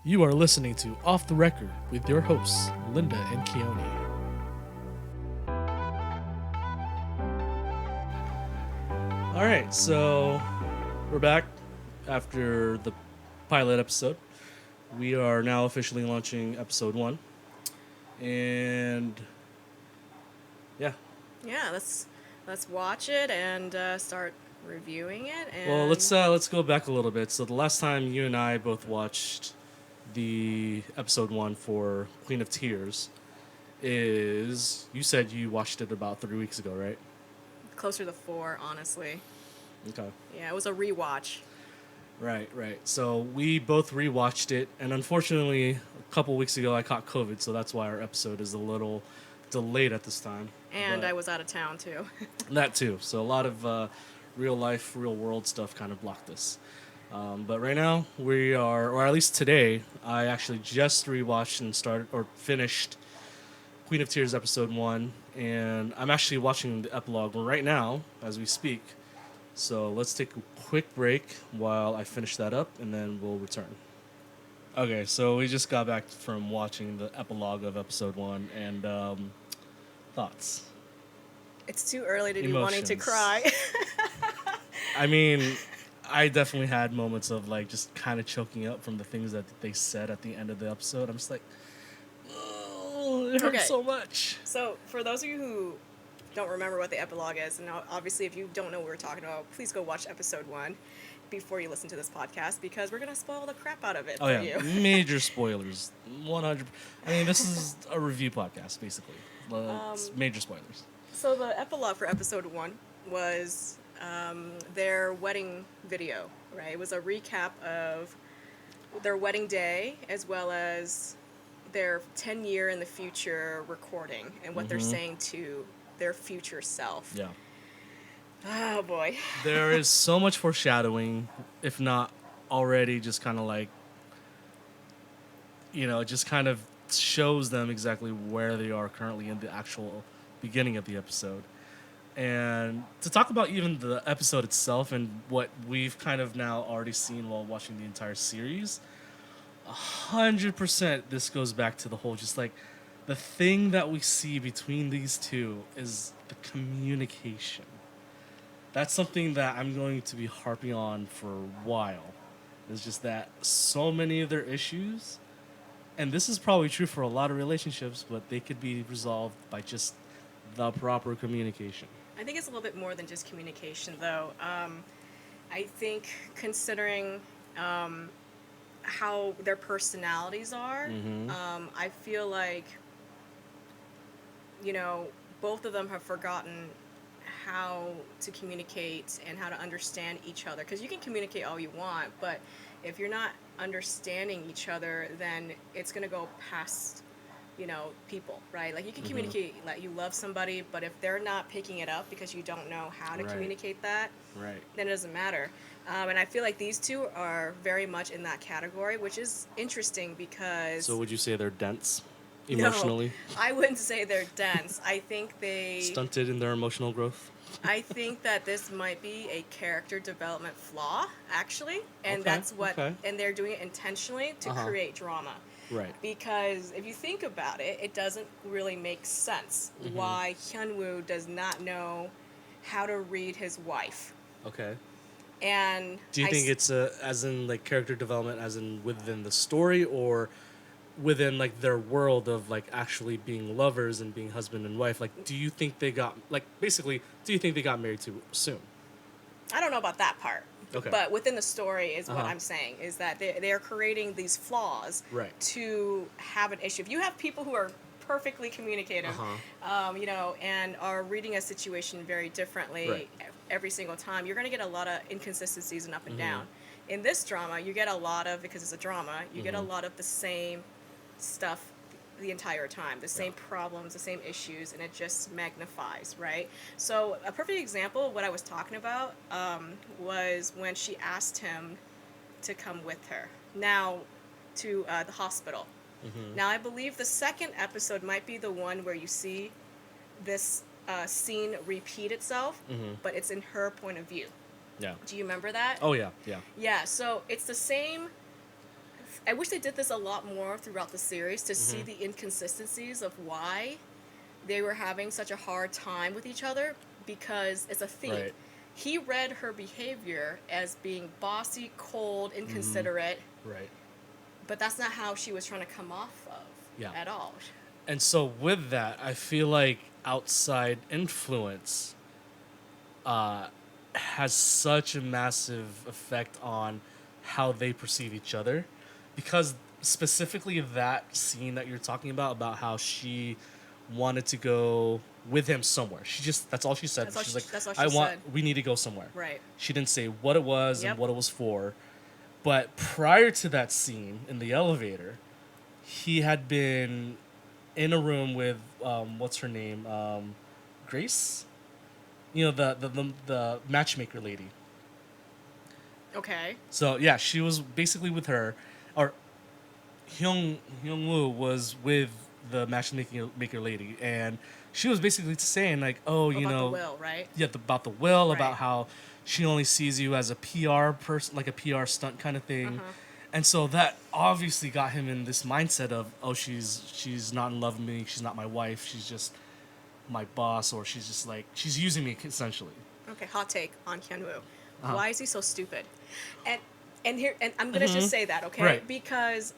You are listening to Off the Record with your hosts, Linda and Keone. All right, so we're back after the pilot episode. We are now officially launching episode 1. And yeah, Yeah, let's watch it and start reviewing it. And well, let's go back a little bit. So the last time you and I both watched the episode 1 for Queen of Tears is you said you watched it about 3 weeks ago, right? closer to 4, honestly. Okay. Yeah, it was a rewatch. Right. So we both rewatched it, and unfortunately, a couple weeks ago I caught COVID, so that's why our episode is a little delayed at this time. And But I was out of town too. that too. So a lot of real life, real world stuff kind of blocked this. But right now we are, or at least today, I actually just rewatched and started or finished Queen of Tears episode 1, and I'm actually watching the epilogue right now as we speak. So let's take a quick break while I finish that up, and then we'll return. Okay, so we just got back from watching the epilogue of episode 1, and thoughts. It's too early to be wanting to Emotions. cry. I mean, I definitely had moments of like just kind of choking up from the things that they said at the end of the episode. I'm just like, oh, it hurts Okay. so much. So, for those of you who don't remember what the epilogue is, and obviously if you don't know what we're talking about, please go watch episode 1 before you listen to this podcast, because we're going to spoil the crap out of it Oh for yeah, you. major spoilers. 100. I mean, this is a review podcast basically. It's major spoilers. So the epilogue for episode 1 was their wedding video, right? It was a recap of their wedding day as well as their 10-year in the future recording and what they're saying to their future self. Yeah. Oh boy. There is so much foreshadowing, if not already just kind of like, it just kind of shows them exactly where they are currently in the actual beginning of the episode. And to talk about even the episode itself and what we've kind of now already seen while watching the entire series, 100% this goes back to the whole just like the thing that we see between these two is the communication. That's something that I'm going to be harping on for a while. It's just that so many of their issues, and this is probably true for a lot of relationships, but they could be resolved by just the proper communication. I think it's a little bit more than just communication, though. I think considering how their personalities are, I feel like, both of them have forgotten how to communicate and how to understand each other. Because you can communicate all you want, but if you're not understanding each other, then it's going to go past people, right? Like you can communicate like you love somebody, but if they're not picking it up because you don't know how to Right. communicate that, Right. then it doesn't matter. And I feel like these two are very much in that category, which is interesting because So would you say they're dense No, emotionally? I wouldn't say they're dense. I think Stunted in their emotional growth? I think that this might be a character development flaw, actually, and Okay, that's what, okay. and they're doing it intentionally to Uh-huh. create drama. Right. Because if you think about it, it doesn't really make sense why Hyunwoo does not know how to read his wife. Okay. And Do you think it's as in like character development as in within the story or within like their world of like actually being lovers and being husband and wife? Like do you think they got do you think they got married too soon? I don't know about that part. Okay. But within the story is what Uh-huh. I'm saying, is that they're creating these flaws Right. to have an issue. If you have people who are perfectly communicative, and are reading a situation very differently Right. every single time, you're going to get a lot of inconsistencies and up and down. In this drama, you get a lot of, because it's a drama, you get a lot of the same stuff the entire time, the same problems, the same issues, and it just magnifies, right? So a perfect example of what I was talking about was when she asked him to come with her now to the hospital. Now I believe the second episode might be the one where you see this scene repeat itself, but it's in her point of view. Yeah. Do you remember that? Oh yeah, yeah. Yeah, so it's the same I wish they did this a lot more throughout the series to see Mm-hmm. the inconsistencies of why they were having such a hard time with each other, because it's a theme. Right. He read her behavior as being bossy, cold, Mm-hmm. inconsiderate, Right. but that's not how she was trying to come off of Yeah. at all. And so with that, I feel like outside influence has such a massive effect on how they perceive each other, because specifically that scene that you're talking about how she wanted to go with him somewhere. She just that's all she said. She's like, That's all I she want said. we need to go somewhere. Right. She didn't say what it was and Yep. what it was for. But prior to that scene in the elevator, he had been in a room with what's her name? Grace? You know, the matchmaker lady. Okay. So yeah, she was basically with her, or Hyung Woo was with the matchmaking maker lady, and she was basically saying like, oh, you About the know, will, right? yeah, about the will, Right. about how she only sees you as a PR person, like a PR stunt kind of thing, Uh-huh. and so that obviously got him in this mindset of, oh, she's not in love with me, she's not my wife, she's just my boss, or she's just like she's using me essentially. Okay, hot take on Hyun Woo. Uh-huh. Why is he so stupid? And and I'm gonna just say that, okay? Right. Because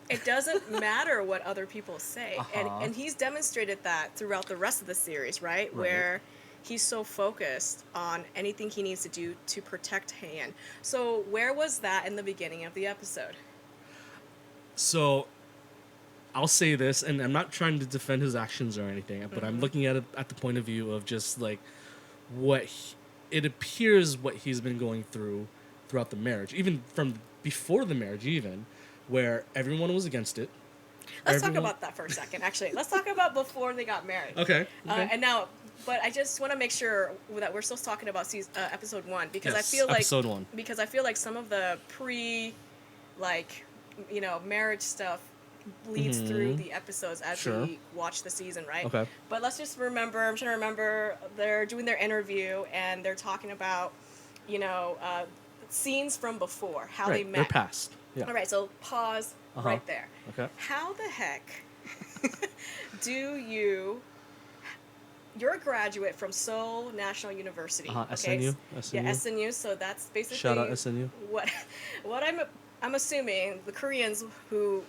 it doesn't matter what other people say, Uh-huh. and he's demonstrated that throughout the rest of the series, right? Right. Where he's so focused on anything he needs to do to protect Han. So where was that in the beginning of the episode? So I'll say this, and I'm not trying to defend his actions or anything, but I'm looking at it at the point of view of just like it appears what he's been going through throughout the marriage, even from before the marriage, even where everyone was against it. Let's talk Everyone- about that for a second. Actually, let's talk about before they got married. Okay. And now, but I just want to make sure that we're still talking about episode 1, because Yes, I feel like episode 1. because I feel like some of the like, marriage stuff bleeds through the episodes as Sure. we watch the season, right? Okay. But let's just remember. I'm trying to remember. They're doing their interview and they're talking about, scenes from before, how they Right. met. They're past. Yeah. All right, so pause Uh-huh. right there. Okay. How the heck do you're a graduate from Seoul National University. Uh-huh, Okay? SNU? Yeah, SNU. So that's basically Shout out SNU. what I'm assuming the Koreans who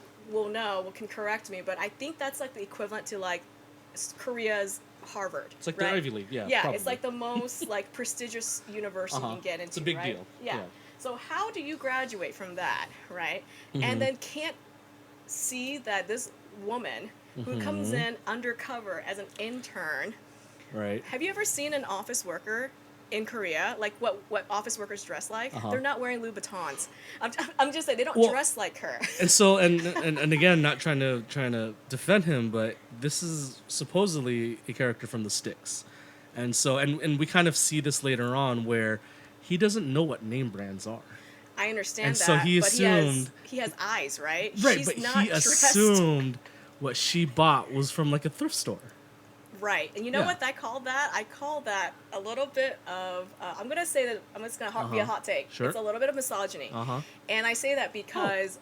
can correct me, but I think that's like the equivalent to like Korea's Harvard. It's like right? the Ivy League. Yeah. Yeah, probably. it's like the most like prestigious university you can get into. It's a big right? deal. Yeah. Yeah. So how do you graduate from that, right? Mhm. And then can't see that this woman who comes Mhm. in undercover as an intern. Right. Have you ever seen an office worker in Korea, like what office workers dress like? Uh-huh. They're not wearing Louboutins. I'm just saying they don't Well, dress like her. And so and again, not trying to defend him, but this is supposedly a character from the Sticks, and so and we kind of see this later on where he doesn't know what name brands are. I understand And that, so he but assumed- he has eyes, right? Right, She's but not he dressed. assumed what she bought was from like a thrift store. Right, and you know Yeah. what I call that? I call that a little bit of. I'm gonna say that I'm just gonna be a hot take. Sure. It's a little bit of misogyny, Uh-huh. and I say that because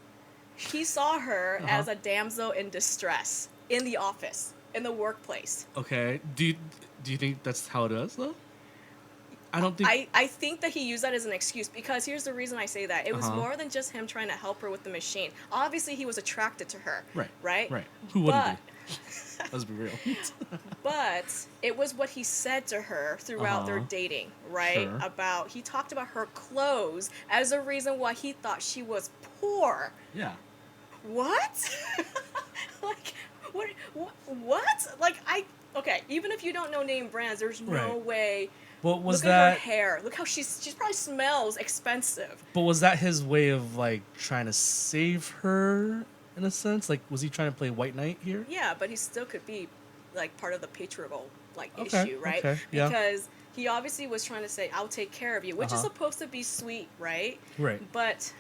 he saw her Uh-huh. as a damsel in distress in the office, in the workplace. Okay. Do you think that's how it is though? I don't think. I think that he used that as an excuse, because here's the reason I say that. It was Uh-huh. more than just him trying to help her with the machine. Obviously, he was attracted to her. Right. Right. Right. Who wouldn't But be? Let's be real. But it was what he said to her throughout their Uh-huh. dating, right? Sure. He talked about her clothes as a reason why he thought she was poor. Yeah. What? Like, what? Like, okay, even if you don't know name brands, there's no Right. way. But was Look at her that? hair. Look how she probably smells expensive. But was that his way of like trying to save her in a sense? Like, was he trying to play white knight here? Yeah, but he still could be like part of the patriarchal Okay, issue, right? okay, yeah. Because he obviously was trying to say, "I'll take care of you," which is Uh-huh. supposed to be sweet, right? Right. But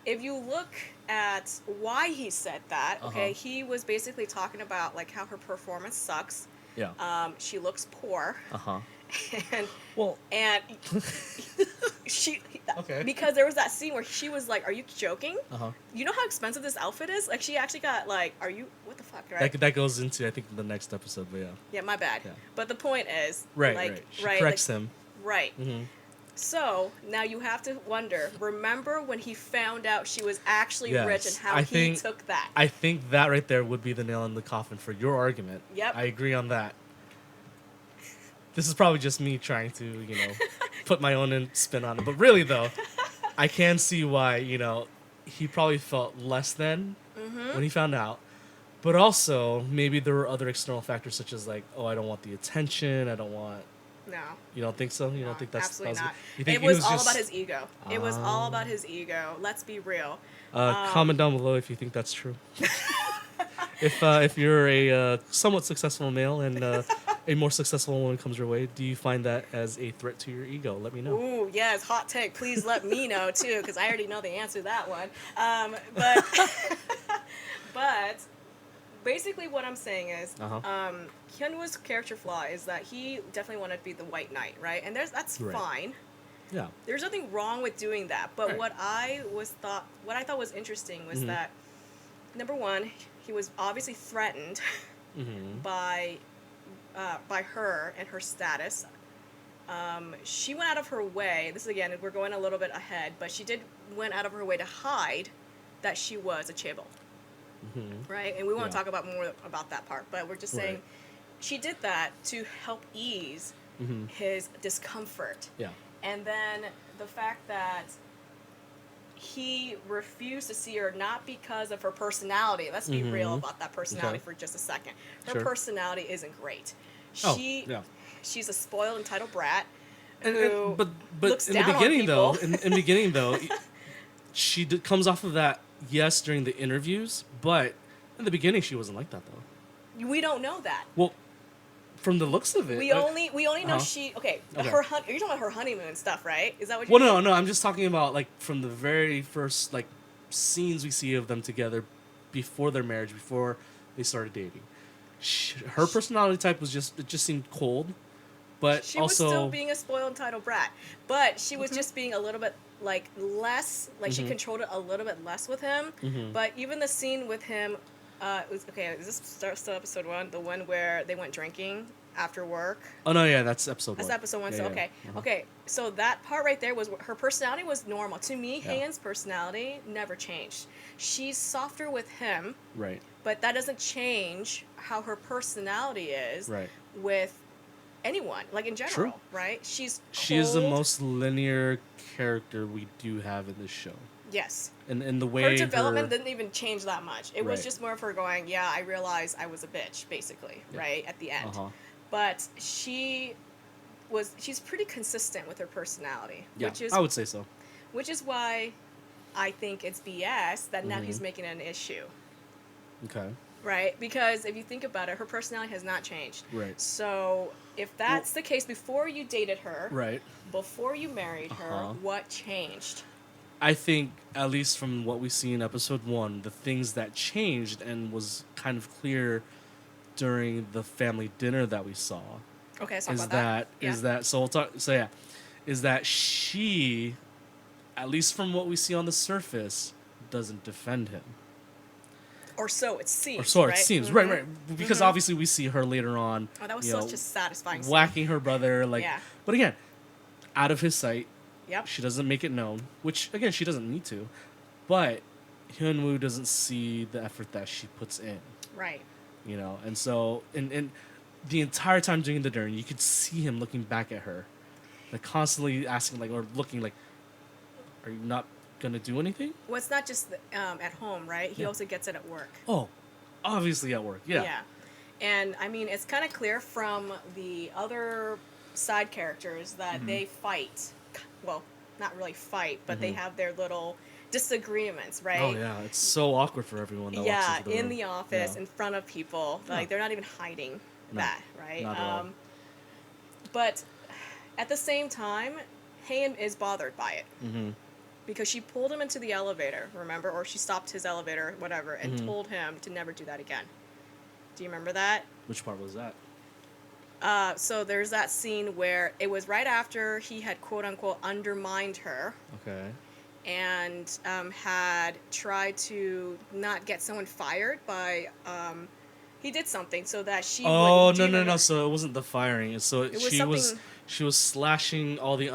if you look at why he said that, okay, Uh-huh. he was basically talking about like how her performance sucks. Yeah. She looks poor, Uh huh. and Well, and she okay. because there was that scene where she was like, "Are you joking? Uh huh. You know how expensive this outfit is?" Like she actually got like, "Are you what the fuck?" Right? That goes into I think the next episode, but yeah. Yeah, my bad. Yeah. But the point is, Right, like, right. She right, corrects like, him. right. Mm-hmm. So now you have to wonder. Remember when he found out she was actually rich and Yes, how he took that? I think that right there would be the nail in the coffin for your argument. Yep. I agree on that. This is probably just me trying to, put my own spin on it. But really, though, I can see why, he probably felt less than Mm-hmm. when he found out. But also, maybe there were other external factors such as like, oh, I don't want the attention. I don't want. No. You don't think so? You No, don't think that's absolutely possible? not. You think It was all just, about his ego. It was all about his ego. Let's be real. Comment down below if you think that's true. If you're a somewhat successful male and a more successful woman comes your way, do you find that as a threat to your ego? Let me know. Ooh, yes, hot take. Please let me know too, because I already know the answer to that one. But but basically, what I'm saying is, Hyunwoo's character flaw is that he definitely wanted to be the White Knight, right? And that's Right. fine. Yeah. There's nothing wrong with doing that. But Right. what I thought was interesting was that number one, he was obviously threatened Mm-hmm. by her and her status. She went out of her way. This is again, we're going a little bit ahead, but she went out of her way to hide that she was a chaebol, Mm-hmm. right? And we won't Yeah. talk about more about that part, but we're just saying Right. she did that to help ease Mm-hmm. his discomfort. Yeah. And then the fact that he refused to see her not because of her personality. Let's be real about that personality Okay. for just a second. Her Sure. personality isn't great. Oh, She yeah. she's a spoiled, entitled brat And, who but looks in the down on beginning though, people. in the beginning though, she comes off of that yes during the interviews, but in the beginning she wasn't like that though. We don't know that. Well, from the looks of it, We only know uh-huh. she okay. Okay. Her you're talking about her honeymoon stuff, right? Is that what you Well, mean? no, I'm just talking about like from the very first like scenes we see of them together before their marriage, before they started dating. Her personality type was it just seemed cold, but She also was still being a spoiled, entitled brat, but she was just being a little bit like less, like she controlled it a little bit less with him. But even the scene with him, it was okay. Is this still episode 1? The one where they went drinking after work. Oh no, yeah, that's episode That's 1. episode 1. Yeah, So yeah. okay, Uh-huh. okay. So that part right there was her personality was normal to me. Yeah. Hayen's personality never changed. She's softer with him, Right. but that doesn't change how her personality is Right. with anyone, like in general, True. right? She's She is the cold. most linear character we do have in this show. Yes. And the way Her development didn't even change that much. It was Right. just more of her going, yeah, I realized I was a bitch, basically, Yeah. right, at the end. Uh-huh. But she's pretty consistent with her personality, Yeah, which is I would say so. which is why I think it's BS that now he's Mhm. making it an issue, Okay. right? Because if you think about it, her personality has not changed. Right. So if that's the case, before you dated her, Right. before you married her, Uh-huh. what changed? I think, at least from what we see in episode 1, the things that changed and was kind of clear during the family dinner that we saw Okay, let's talk is about that. so we'll talk. So yeah, is that she, at least from what we see on the surface, doesn't defend him. Or so it seems. Or so right? it seems. Mhm. Right. Because obviously we see her later on. Oh, that was you such know, a satisfying scene. whacking her brother. Like, Yeah. but again, out of his sight. Yep. She doesn't make it known, which again she doesn't need to, but Hyunwoo doesn't see the effort that she puts in, Right. and so and the entire time during the dinner, you could see him looking back at her, like constantly asking or looking like, "Are you not gonna do anything?" Well, it's not just at home, right? He Yeah. also gets it at work. Oh, obviously at work, yeah. And I mean, it's kind of clear from the other side characters that Mm-hmm. they fight. Well, not really fight, but they Mhm. have their little disagreements, right? Oh yeah, it's so awkward for everyone that Yeah, walks into the in room. the office, Yeah. in front of people. Yeah. Like, they're not even hiding No, that, right? not at all. But at the same time, Hayen is bothered by it. Mm-hmm. Because she pulled him into the elevator, remember? Or she stopped his elevator, whatever, and Mhm. told him to never do that again. Do you remember that? Which part was that? So there's that scene where it was right after he had quote unquote undermined her Okay. and had tried to not get someone fired by he did something so that she Oh, wouldn't no, do no, the, no. So it wasn't the firing. So it was she was something. she was slashing all the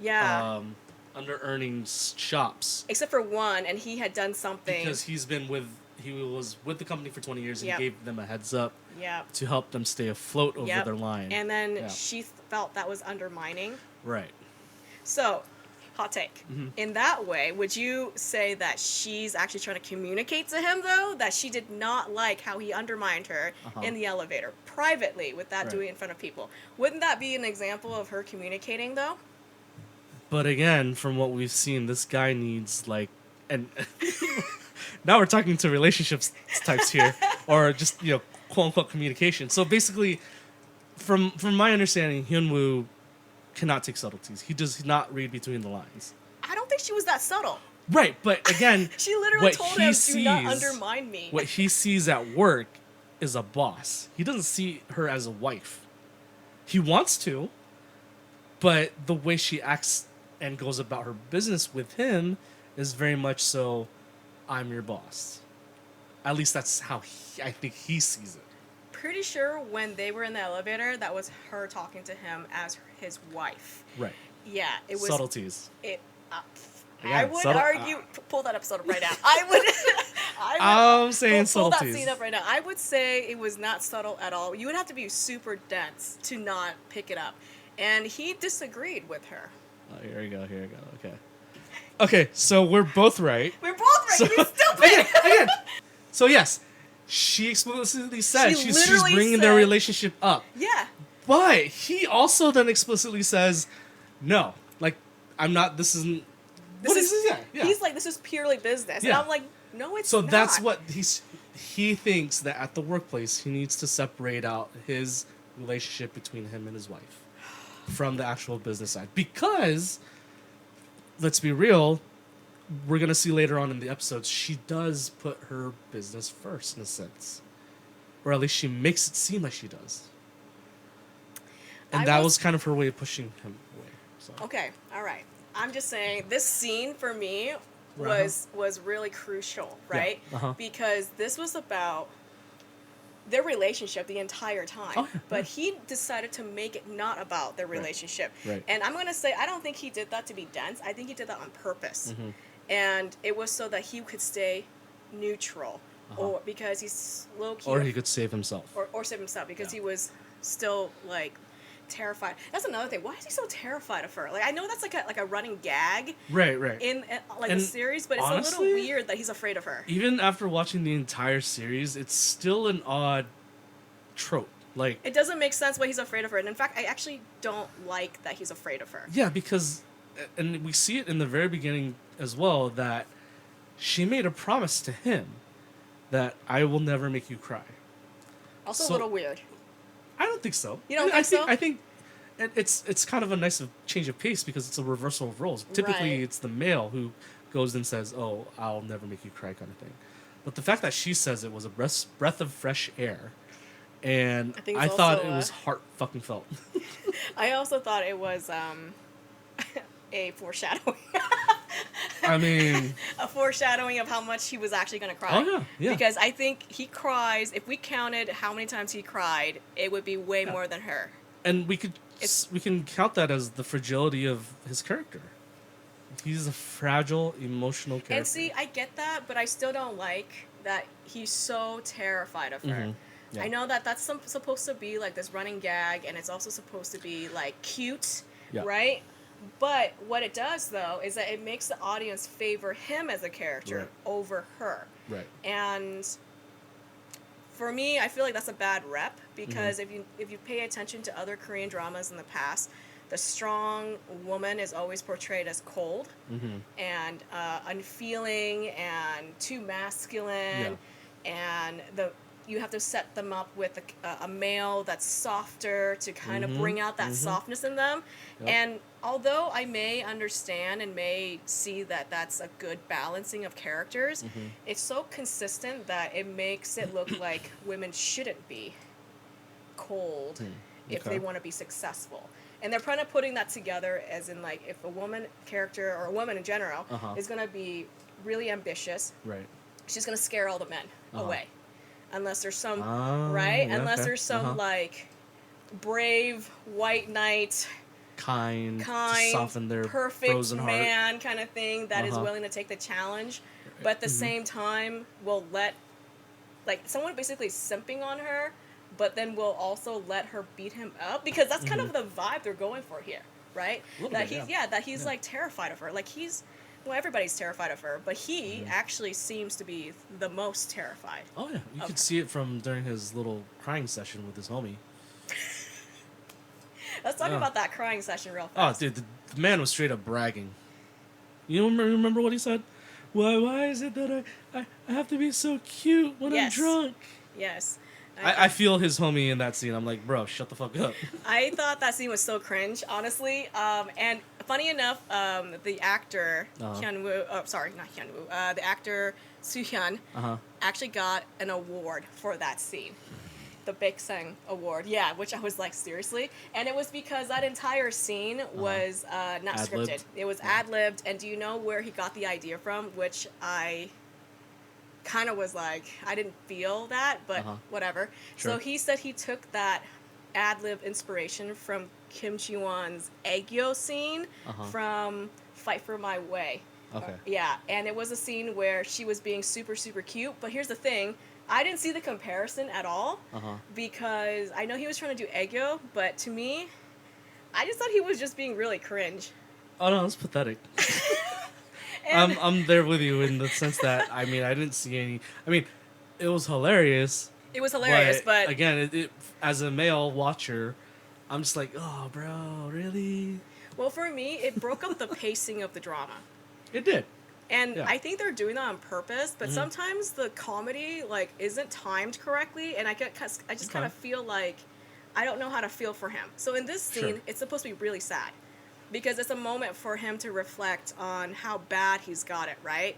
Yeah. under earnings shops Except for one, and he had done something. because he was with the company for 20 years and Yep. he gave them a heads up Yep. to help them stay afloat over Yep. their line. And then Yeah. she felt that was undermining. Right. So, hot take. Mm-hmm. In that way, would you say that she's actually trying to communicate to him, though, that she did not like how he undermined her in the elevator privately without Right. doing it in front of people? Wouldn't that be an example of her communicating, though? But again, from what we've seen, this guy needs like, and now we're talking to relationships types here, or just quote unquote communication. So basically, from my understanding, Hyunwoo cannot take subtleties. He does not read between the lines. I don't think she was that subtle. Right, but again, She literally what told he him, do not sees- undermine me. what he sees at work is a boss. He doesn't see her as a wife. He wants to, but the way she acts and goes about her business with him is very much so, I'm your boss. At least that's how I think he sees it. Pretty sure when they were in the elevator, that was her talking to him as his wife. Right. Yeah, it was Subtleties. It. Yeah, I would subtle- argue. Pull that episode right now. I would. I'm saying pull that subtleties. scene up right now. I would say it was not subtle at all. You would have to be super dense to not pick it up, and he disagreed with her. Oh, here we go. Okay. Okay, so we're both right. We're both right. So, You're stupid. again. So yes, she explicitly said She she's literally bringing their said- relationship up. Yeah. But he also then explicitly says, "No, like I'm not. This isn't. What is this? Yeah. He's like, this is purely business, and Yeah. I'm like, no, it's So not. that's what he thinks that at the workplace he needs to separate out his relationship between him and his wife from the actual business side because let's be real, we're gonna see later on in the episodes she does put her business first in a sense, or at least she makes it seem like she does, and I that was- was kind of her way of pushing him away. So. Okay, all right. I'm just saying this scene for me Right. was really crucial, right? uh-huh. Because this was about their relationship the entire time. Oh, yeah, but he decided to make it not about their relationship. Right. And I'm going to say I don't think he did that to be dense. I think he did that on purpose. Mm-hmm. And it was so that he could stay neutral or because he's low key Or he could save himself. or save himself because Yeah. he was still like terrified. That's another thing. Why is he so terrified of her? Like I know that's like a running gag Right. in like And the series, but it's honestly, a little weird that he's afraid of her. Even after watching the entire series, it's still an odd trope. Like, It doesn't make sense why he's afraid of her. And in fact, I actually don't like that he's afraid of her. yeah, because, and we see it in the very beginning as well, that she made a promise to him that I will never make you cry. Also So- a little weird. I don't think so. You don't I think so? I think it's kind of a nice change of pace because it's a reversal of roles. Typically, Right. it's the male who goes and says, "Oh, I'll never make you cry," kind of thing. But the fact that she says it was a breath of fresh air, and I think I it's thought also, it was heart fucking felt. I also thought it was a foreshadowing. I mean, A foreshadowing of how much he was actually going to cry. Oh, yeah. Because I think he cries, if we counted how many times he cried, it would be way more than her. and we It's- can count that as the fragility of his character. He's a fragile, emotional character. And see, I get that, but I still don't like that he's so terrified of her. Mhm. Yeah. I know that that's supposed to be like this running gag, and it's also supposed to be like cute, Yeah. right? But what it does, though, is that it makes the audience favor him as a character Right. over her. Right. And for me, I feel like that's a bad rep because if you pay attention to other Korean dramas in the past, the strong woman is always portrayed as cold Mm-hmm. and unfeeling and too masculine, and you have to set them up with a male that's softer to kind of bring out that softness in them. Yep. And although I may understand and may see that that's a good balancing of characters, it's so consistent that it makes it look like women shouldn't be cold if Okay. they want to be successful. And they're kind of putting that together as in like if a woman character or a woman in general Uh-huh. is going to be really ambitious, Right. she's going to scare all the men Uh-huh. away. Unless there's some, Ah, right? yeah, Unless okay. there's some Uh-huh. like brave white knight, Kind, to kind, soften their perfect frozen heart. man kind of thing that is Uh-huh. willing to take the challenge, but at the Mhm. same time will let like someone basically simping on her, but then will also let her beat him up because that's kind Mhm. of the vibe they're going for here, right? A little That bit, he's yeah. that he's Yeah. like terrified of her. Like he's well, everybody's terrified of her, but he Mhm. actually seems to be the most terrified. Oh yeah, you of could her. see it from during his little crying session with his homie. Let's talk Yeah. about that crying session real Oh, fast. dude, the man was straight up bragging. You don't remember what he said? Why is it that I have to be so cute when I'm Yes. drunk? Yes. I feel his homie in that scene. I'm like, bro, shut the fuck up. I thought that scene was so cringe, honestly. And funny enough, the actor Uh-huh. Hyun Woo, sorry, not Hyun Woo, the actor Soo Hyun Uh-huh. actually got an award for that scene, the Baek Sang Award. Yeah, which I was like, seriously. And it was because that entire scene was not Ad-libbed? scripted. It was Yeah. ad libbed. And do you know where he got the idea from? Which I kind of was like, I didn't feel that, but Uh-huh. whatever. Sure. So he said he took that ad lib inspiration from Kim Ji Won's Aegyo scene Uh-huh. from Fight for My Way. Okay. Yeah, and it was a scene where she was being super, super cute. But here's the thing, I didn't see the comparison at all Uh-huh. because I know he was trying to do Aegyo, but to me, I just thought he was just being really cringe. Oh no, that's pathetic. And I'm there with you in the sense that I mean I didn't see any. I mean, it was hilarious. it was hilarious, but again, it as a male watcher, I'm just like, oh, bro, really? well, for me, it broke up the pacing of the drama. It did. And Yeah. I think they're doing that on purpose, but Mhm. sometimes the comedy like isn't timed correctly, and I just Okay. kind of feel like I don't know how to feel for him. So in this scene, Sure. it's supposed to be really sad because it's a moment for him to reflect on how bad he's got it, right?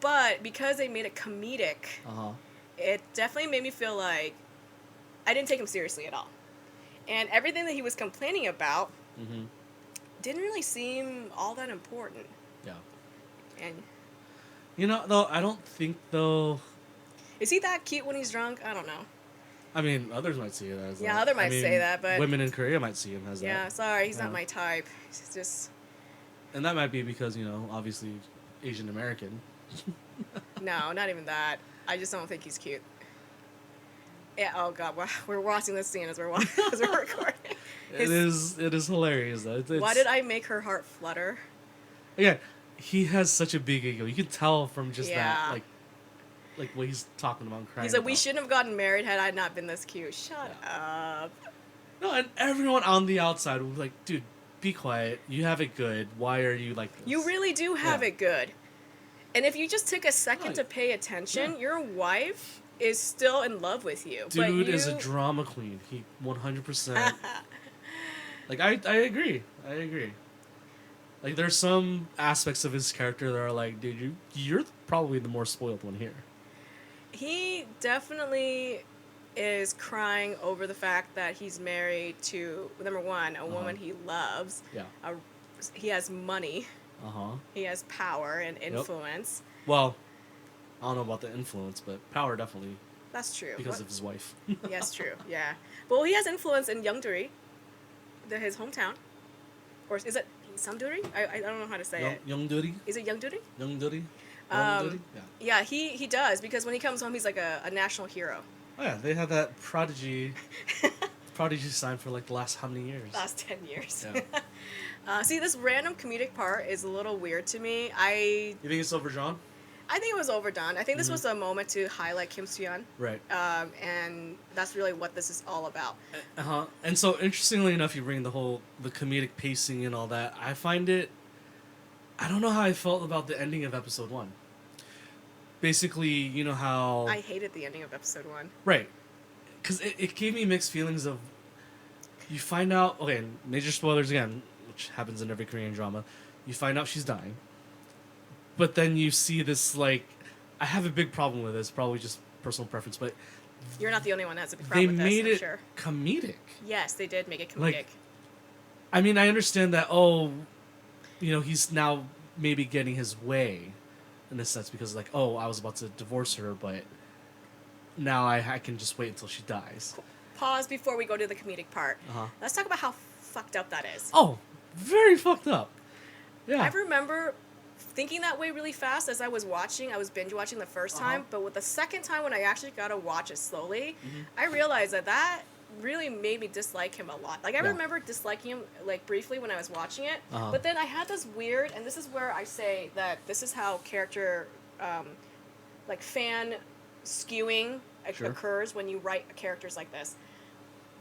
But because they made it comedic, Uh huh. it definitely made me feel like I didn't take him seriously at all. And everything that he was complaining about Mm-hmm. didn't really seem all that important. Yeah. And You know, though, I don't think though. is he that cute when he's drunk? I don't know. I mean, others might see it as Yeah, that. others I might mean, say that, but- women in Korea might see him as Yeah, that, sorry, he's Yeah. not my type. He's just and that might be because obviously, Asian American. no, not even that. I just don't think he's cute. Yeah. Oh God, we're watching this scene as we're as we're recording. It is hilarious though. Why did I make her heart flutter? Again, he has such a big ego. You can tell from just Yeah. that, like what he's talking about, and crying. He said we about. shouldn't have gotten married had I not been this cute. Shut up. No, and everyone on the outside was like, dude, be quiet. You have it good. Why are you like this? You really do have Yeah. it good. And if you just took a second Right. to pay attention, Yeah. your wife is still in love with you. but Dude you... is a drama queen. He 100%. Like I agree. I agree. Like there's some aspects of his character that are like, dude, you're probably the more spoiled one here. He definitely is crying over the fact that he's married to, number one, a woman he loves. Yeah. He has money. Uh huh. He has power and influence. Well, I don't know about the influence, but power definitely That's true. because of his wife. Yes, true. Yeah. Well, he has influence in Yeongdeori, his hometown. Or is it Samduri? I don't know how to say it. Young Duty? Is it Yeongdeori? Young Duty? Um, Yeah. Yeah, he does, because when he comes home, he's like a national hero. Oh yeah, they had that prodigy sign for like the last how many years? Last 10 years. Yeah. See, this random comedic part is a little weird to me. You think it's overdrawn? I think it was overdone. I think this was a moment to highlight Kim Soo-hyun, Right. and that's really what this is all about. Uh-huh. And so interestingly enough, you bring the comedic pacing and all that. I find it, I don't know how I felt about the ending of episode 1. Basically, you know how... I hated the ending of episode 1. Right. Because it gave me mixed feelings of... You find out... Okay, major spoilers again, which happens in every Korean drama. You find out she's dying. But then you see this, like... I have a big problem with this, probably just personal preference, but You're not the only one that has a big they problem with made this, it I'm sure. comedic. Yes, they did make it comedic. Like, I mean, I understand that. Oh, he's now maybe getting his way, in a sense, because like, oh, I was about to divorce her, but now I can just wait until she dies. Pause before we go to the comedic part. Uh-huh. Let's talk about how fucked up that is. Oh, very fucked up. Yeah. I remember thinking that way really fast as I was watching. I was binge watching the first time, but with the second time when I actually got to watch it slowly, I realized that really made me dislike him a lot. Like, I remember disliking him, like, briefly when I was watching it, but then I had this weird, and this is where I say that this is how character, like, fan skewing occurs when you write characters like this.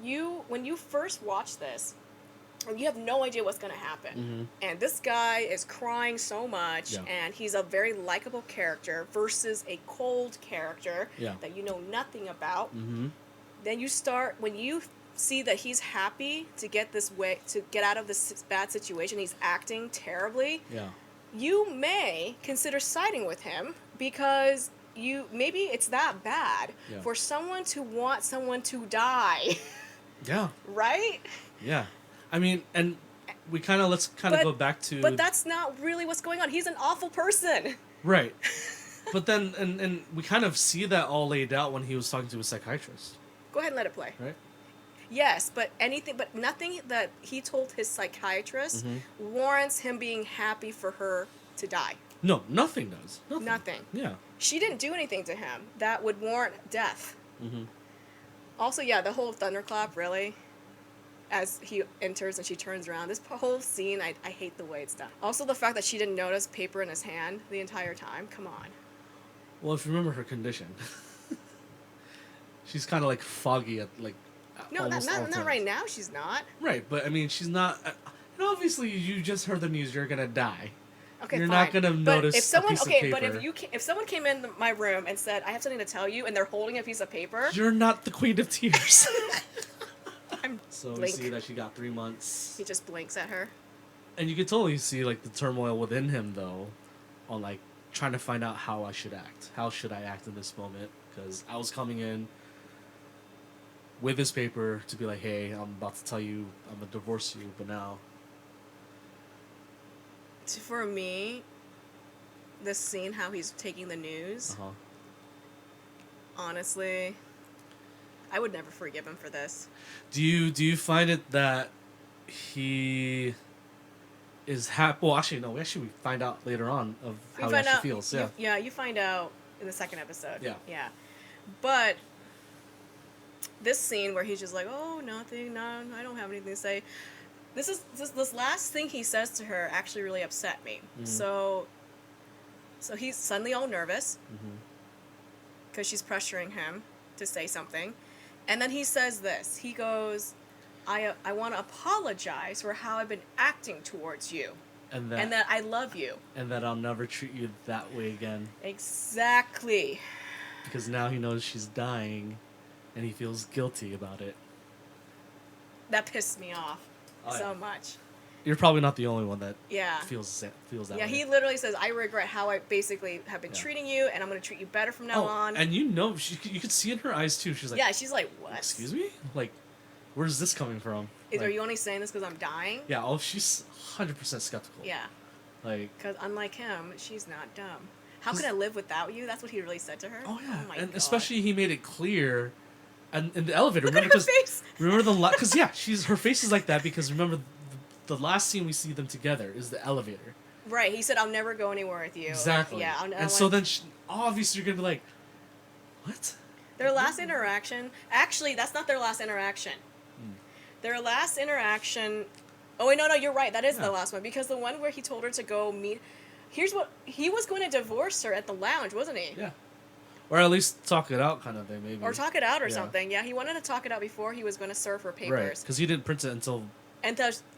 When you first watch this, you have no idea what's going to happen. And this guy is crying so much, and he's a very likable character versus a cold character that you know nothing about. Then when you see that he's happy to get out of this bad situation, he's acting terribly, you may consider siding with him because maybe it's that bad for someone to want someone to die. Yeah. Right? Yeah. I mean, and let's go back to... But that's not really what's going on. He's an awful person. Right. But then, and we kind of see that all laid out when he was talking to a psychiatrist. Go ahead and let it play. Right? Yes, but nothing that he told his psychiatrist warrants him being happy for her to die. No, nothing does. Nothing. Yeah. She didn't do anything to him that would warrant death. Also, the whole thunderclap, really, as he enters and she turns around. This whole scene, I hate the way it's done. Also, the fact that she didn't notice paper in his hand the entire time. Come on. Well, if you remember her condition, she's kind of like foggy at like. No, not right now. She's not. Right, but I mean, she's not. Obviously, you just heard the news. You're gonna die. Okay, you're fine. not gonna notice. If someone, a piece of paper. but if someone came in my room and said, "I have something to tell you," and they're holding a piece of paper, you're not the Queen of Tears. So blink. we see that she got 3 months. He just blinks at her. And you can totally see like the turmoil within him, though, on like trying to find out how I should act. How should I act in this moment? Because I was coming in with this paper to be like, hey, I'm about to tell you I'm gonna divorce you, but now. For me, this scene, how he's taking the news, honestly, I would never forgive him for this. Do you find it that he is happy? Well, actually, no. We find out later on of how he actually feels. Yeah. You find out in the second episode. Yeah. But this scene where he's just like, oh, nothing, no, I don't have anything to say. This last thing he says to her actually really upset me. So he's suddenly all nervous because she's pressuring him to say something. And then he says this. He goes, I want to apologize for how I've been acting towards you. And that I love you. And that I'll never treat you that way again. Exactly. Because now he knows she's dying, and he feels guilty about it. That pissed me off so much. You're probably not the only one that feels that way. Yeah, he literally says, I regret how I basically have been treating you, and I'm going to treat you better from now on. And you could see in her eyes, too. She's like... Yeah, she's like, what? Excuse me? Like, where's this coming from? Are you only saying this because I'm dying? Yeah, she's 100% skeptical. Yeah. Like... Because unlike him, she's not dumb. How can I live without you? That's what he really said to her. Oh, yeah. Oh, my and God. especially he made it clear... And in the elevator, Look at her face. Remember because her face is like that because remember the last scene we see them together is the elevator. Right. He said, "I'll never go anywhere with you." Exactly. Yeah. So then, obviously, you're gonna be like, "What?" Their last interaction. Actually, that's not their last interaction. Their last interaction. Oh wait, no, you're right. That is the last one because the one where he told her to go meet. Here's what he was going to divorce her at the lounge, wasn't he? Yeah. Or at least talk it out, kind of thing, maybe. Or talk it out or something. Yeah, he wanted to talk it out before he was going to serve her papers. Right, because he didn't print it until. And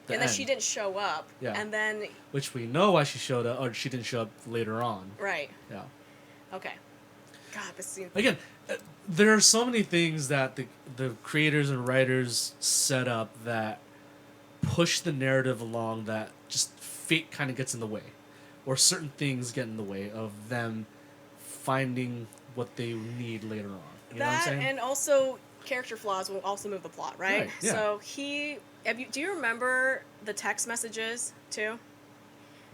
then she didn't show up. Yeah. And then. Which we know why she showed up, or she didn't show up later on. Right. Yeah. Okay. God, this scene. Again, there are so many things that the creators and writers set up that push the narrative along that just fate kind of gets in the way, or certain things get in the way of them finding what they need later on. You know what I'm That saying? and also character flaws will also move the plot, right? Right, yeah. So do you remember the text messages too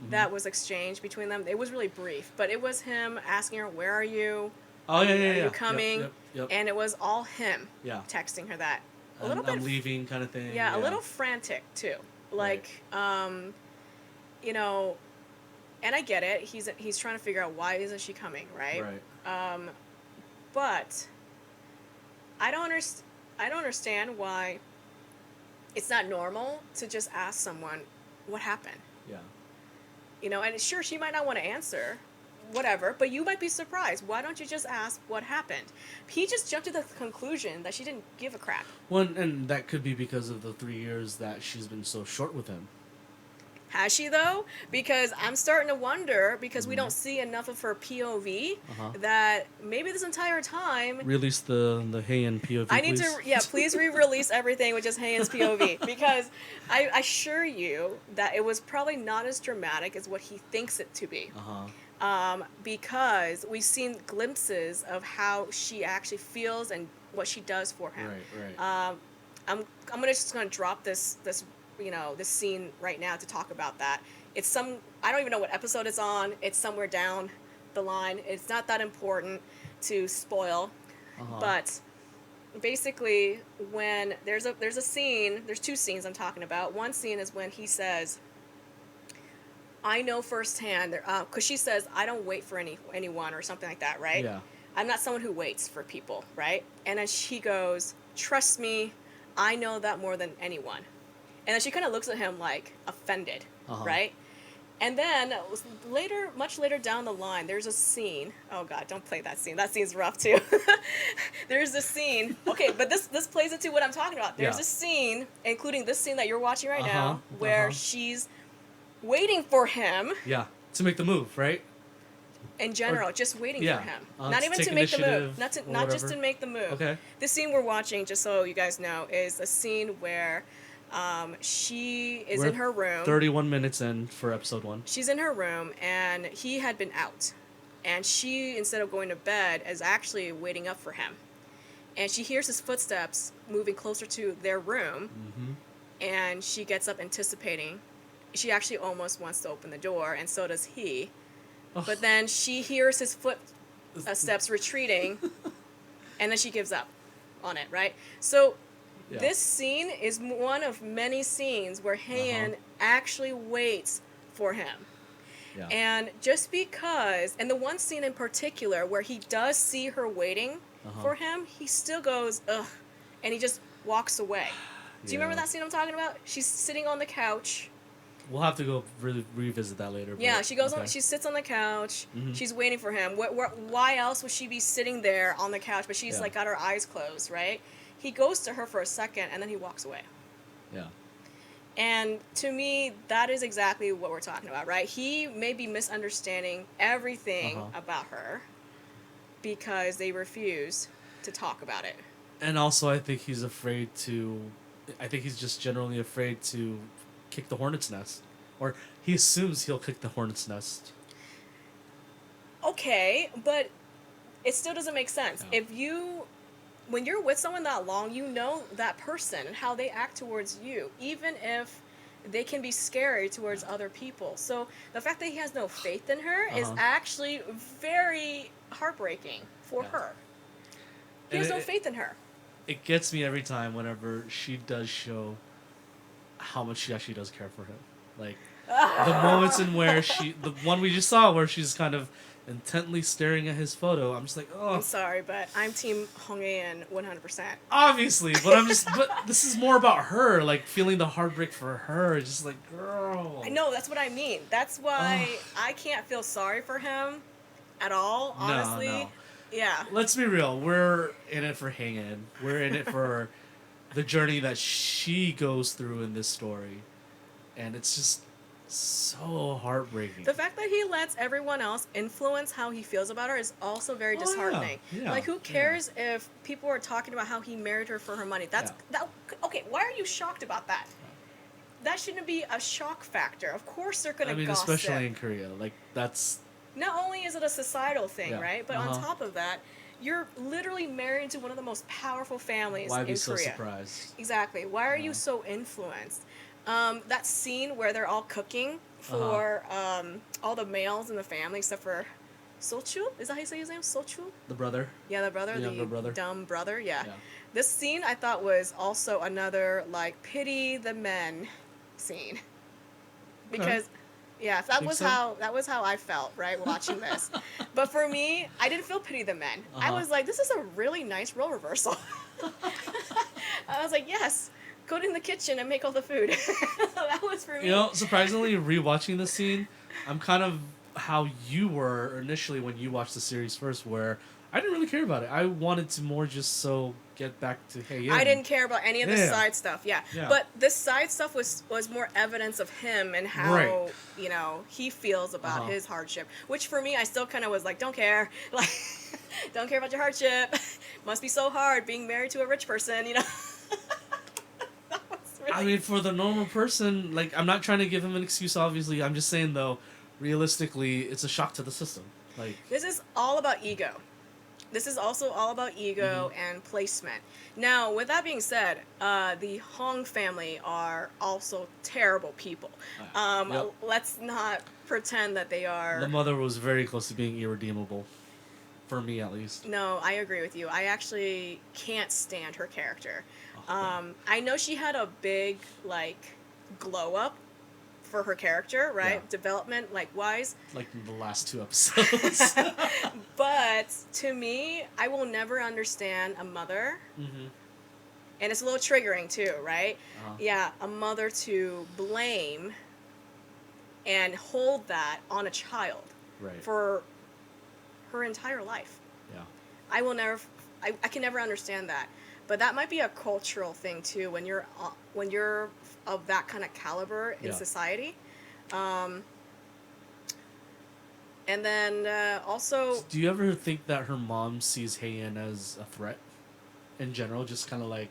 that was exchanged between them? It was really brief, but it was him asking her, "Where are you? Oh yeah, yeah, Are yeah. you coming?" Yep. And it was all him Yeah. texting her that. A little I'm bit, leaving, kind of thing. yeah, a little frantic too. Right. Like, you know, and I get it. He's trying to figure out why isn't she coming, right? Right. But I don't understand why it's not normal to just ask someone what happened. Yeah. And sure, she might not want to answer, whatever, but you might be surprised. Why don't you just ask what happened? He just jumped to the conclusion that she didn't give a crap. Well, and that could be because of the 3 years that she's been so short with him. Has she, though? Because I'm starting to wonder, because we Mhm. don't see enough of her POV, Uh-huh. that maybe this entire time Release the Heian POV, I need please. to, yeah, please re-release everything with just Haynes POV, because I assure you that it was probably not as dramatic as what he thinks it to be. Because we've seen glimpses of how she actually feels and what she does for him. Right. I'm just gonna drop this this scene right now to talk about that. I don't even know what episode it's on. It's somewhere down the line. It's not that important to spoil. But basically, when there's a scene, there's two scenes I'm talking about. One scene is when he says, "I know firsthand," because she says, "I don't wait for anyone," or something like that, right? Yeah. I'm not someone who waits for people, right? And then she goes, "Trust me, I know that more than anyone." And then she kind of looks at him like offended, right? And then much later down the line, there's a scene. Oh God, don't play that scene. That scene's rough too. There's a scene. Okay, but this plays into what I'm talking about. There's a scene, including this scene that you're watching right now, where she's waiting for him. Yeah. To make the move, right? In general, just waiting for him. Not even take to make the move. initiative or Not just whatever. to make the move. Okay. The scene we're watching, just so you guys know, is a scene where she is We're in her room. 31 minutes in for episode 1. She's in her room, and he had been out. And she, instead of going to bed, is actually waiting up for him. And she hears his footsteps moving closer to their room, and she gets up anticipating. She actually almost wants to open the door, and so does he. But then she hears his footsteps retreating, and then she gives up on it, right? So this scene is one of many scenes where Heian actually waits for him. Yeah. And just because, and the one scene in particular where he does see her waiting for him, he still goes, ugh, and he just walks away. Do you remember that scene I'm talking about? She's sitting on the couch. We'll have to go revisit that later. Yeah, she goes on. She sits on the couch. She's waiting for him. Why else would she be sitting there on the couch? But she's like got her eyes closed, right? He goes to her for a second, and then he walks away. Yeah. And to me, that is exactly what we're talking about, right? He may be misunderstanding everything about her because they refuse to talk about it. And also, I think he's afraid to. I think he's just generally afraid to kick the hornet's nest, or he assumes he'll kick the hornet's nest. Okay, but it still doesn't make sense. No. When you're with someone that long, you know that person and how they act towards you, even if they can be scary towards other people. So the fact that he has no faith in her is actually very heartbreaking for her. He has no faith in her. It gets me every time whenever she does show how much she actually does care for him. Like, the moments in where the one we just saw where she's kind of intently staring at his photo, I'm just like, oh. I'm sorry, but I'm team Hong An 100%. Obviously, but but this is more about her, like, feeling the heartbreak for her, just like, girl. I know, that's what I mean. That's why I can't feel sorry for him at all, honestly. No. Yeah. Let's be real, we're in it for Hangin. We're in it for the journey that she goes through in this story. And it's just so heartbreaking. The fact that he lets everyone else influence how he feels about her is also very disheartening. Yeah. Like, who cares if people are talking about how he married her for her money? Okay, why are you shocked about that? That shouldn't be a shock factor. Of course they're going to gossip. Especially in Korea. Like, that's not only is it a societal thing, Yeah. right? But on top of that, you're literally married to one of the most powerful families Why in be so Korea. surprised? Exactly. Why are you Uh, so influenced? That scene where they're all cooking uh-huh. for all the males in the family, except for Sochu. Is that how you say his name? Sochu? The brother, Yeah, the brother, the younger the brother. dumb brother. Yeah. Yeah. This scene I thought was also another like pity the men scene Okay. because yeah, Think so? that was how I felt right watching this. But for me, I didn't feel pity the men. I Uh-huh. was like, this is a really nice role reversal. I was like, yes, go in the kitchen and make all the food. That was for me. You know, surprisingly, rewatching the scene, I'm kind of how you were initially when you watched the series first, where I didn't really care about it. I wanted to more just so get back to hey I in. didn't care about any of the Yeah. side stuff. Yeah. Yeah. But this side stuff was more evidence of him and how, Right. you know, he feels about Uh-huh. his hardship. Which for me I still kind of was like, don't care. Like don't care about your hardship. Must be so hard being married to a rich person, you know. That was I really mean, for the normal person, like I'm not trying to give him an excuse. Obviously, I'm just saying though, realistically, it's a shock to the system. Like, This is all about ego. This is also all about ego and placement. Now, with that being said, the Hong family are also terrible people. yep. Let's not pretend that they are. The mother was very close to being irredeemable, for me at least. No, I agree with you. I actually can't stand her character. Oh, I know she had a big like glow up for her character, right? Yeah. Development, like wise. like in the last 2 episodes. But to me, I will never understand a mother, Mm-hmm. and it's a little triggering too, right? Uh-huh. Yeah, a mother to blame and hold that on a child Right. for her entire life. Yeah. I will never, I can never understand that. But that might be a cultural thing too when you're of that kind of caliber in Yeah. society. And then also, Do you ever think that her mom sees Heian as a threat in general? Just kind of like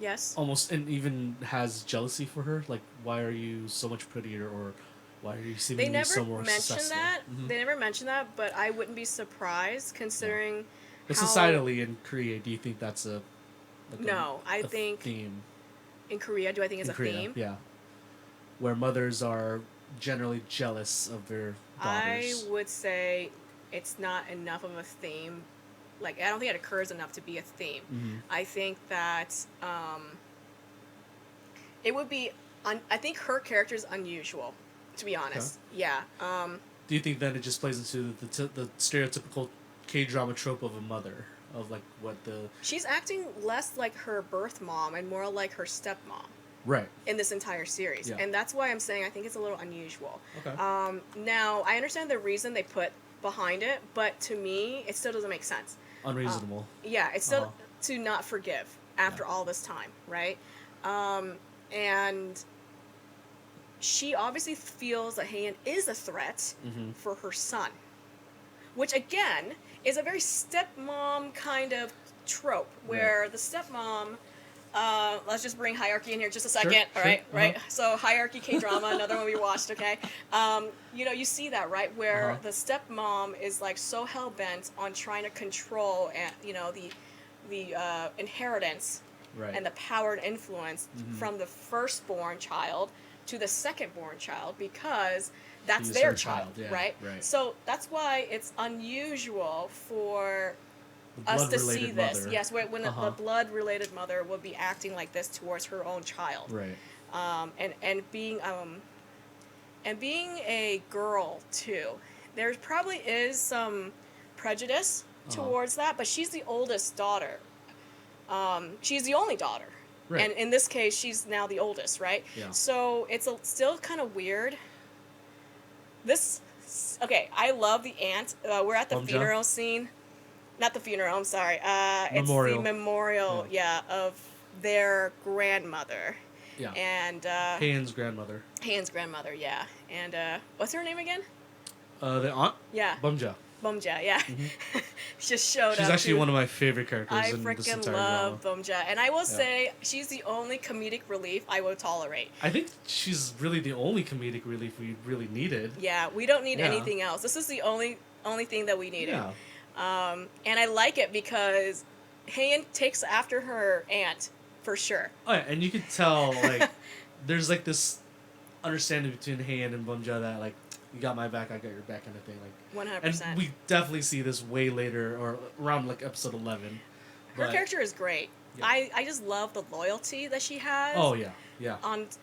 yes, almost, and even has jealousy for her? Like, why are you so much prettier, or why are you they seemingly never so more mention successful? that. Mhm. They never mention that, but I wouldn't be surprised considering But how. societally in Korea, do you think that's a like No, I a think theme in Korea, do I think it's in a Korea? theme? Yeah, where mothers are generally jealous of their I daughters. would say it's not enough of a theme. Like, I don't think it occurs enough to be a theme. Mm-hmm. I think that it would be. I think her character is unusual, to be honest. Yeah. Do you think then it just plays into the stereotypical K drama trope of a mother, of like what the She's acting less like her birth mom and more like her stepmom right? in this entire series, Yeah. and that's why I'm saying I think it's a little unusual. Okay. Now I understand the reason they put behind it, but to me, it still doesn't make sense. Unreasonable. Yeah, it's still Uh-huh. to not forgive after Yeah. all this time, right? And she obviously feels that Heian is a threat Mm-hmm. for her son, which again is a very stepmom kind of trope where the stepmom. Let's just bring hierarchy in here just a second. Sure, All sure, right, right. uh-huh. So hierarchy K drama, another one we watched. Okay, you know, you see that right where Uh-huh. the stepmom is like so hell bent on trying to control and you know the inheritance Right. and the power and influence from the firstborn child to the secondborn child because that's He's their her child, child, yeah, right? right. So that's why it's unusual for The us to see blood-related this. mother. Yes, when Uh-huh. the blood-related mother would be acting like this towards her own child, Right. and being a girl too. There probably is some prejudice Uh-huh. towards that, but she's the oldest daughter. She's the only daughter, Right. and in this case, she's now the oldest, right? Yeah. So it's still kind of weird. Okay, I love the aunt. We're at the Bumja? funeral scene. Not the funeral, I'm sorry. It's Memorial. the memorial, yeah, of their grandmother. Yeah. And Heian's grandmother. Heian's grandmother, yeah. And what's her name again? The aunt. Yeah. Bumja. Bomja, yeah. Just showed She's up. actually one of my favorite characters I in this freaking entire love drama. Bomja, and I will say she's the only comedic relief I will tolerate. I think she's really the only comedic relief we really needed. Yeah, we don't need Yeah. anything else. This is the only thing that we needed. Yeah. And I like it because Heian takes after her aunt for sure. Oh yeah, and you could tell like there's like this understanding between Heian and Bunja that like you got my back, I got your back kind of thing. Like 100%. and we definitely see this way later or around like episode 11. Her but- character is great. Yeah. I just love the loyalty that she has. Oh yeah, yeah.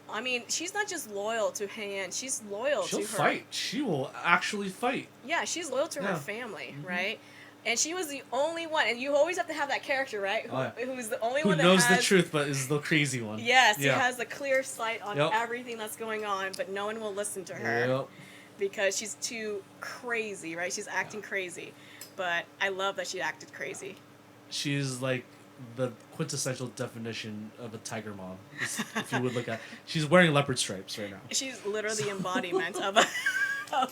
I mean, she's not just loyal to Heian, she's loyal She'll to her. fight. She will actually fight. Yeah, she's loyal to Yeah. her family, Mhm. right? And she was the only one, and you always have to have that character, right? Who's the only Who one that knows has the truth but is the crazy one. Yes, Yeah. he has the clear sight on Yep. everything that's going on, but no one will listen to her Yep. because she's too crazy, right? She's acting crazy. But I love that she acted crazy. She's like the quintessential definition of a tiger mom. If you would look at, she's wearing leopard stripes right now. She's literally the embodiment of a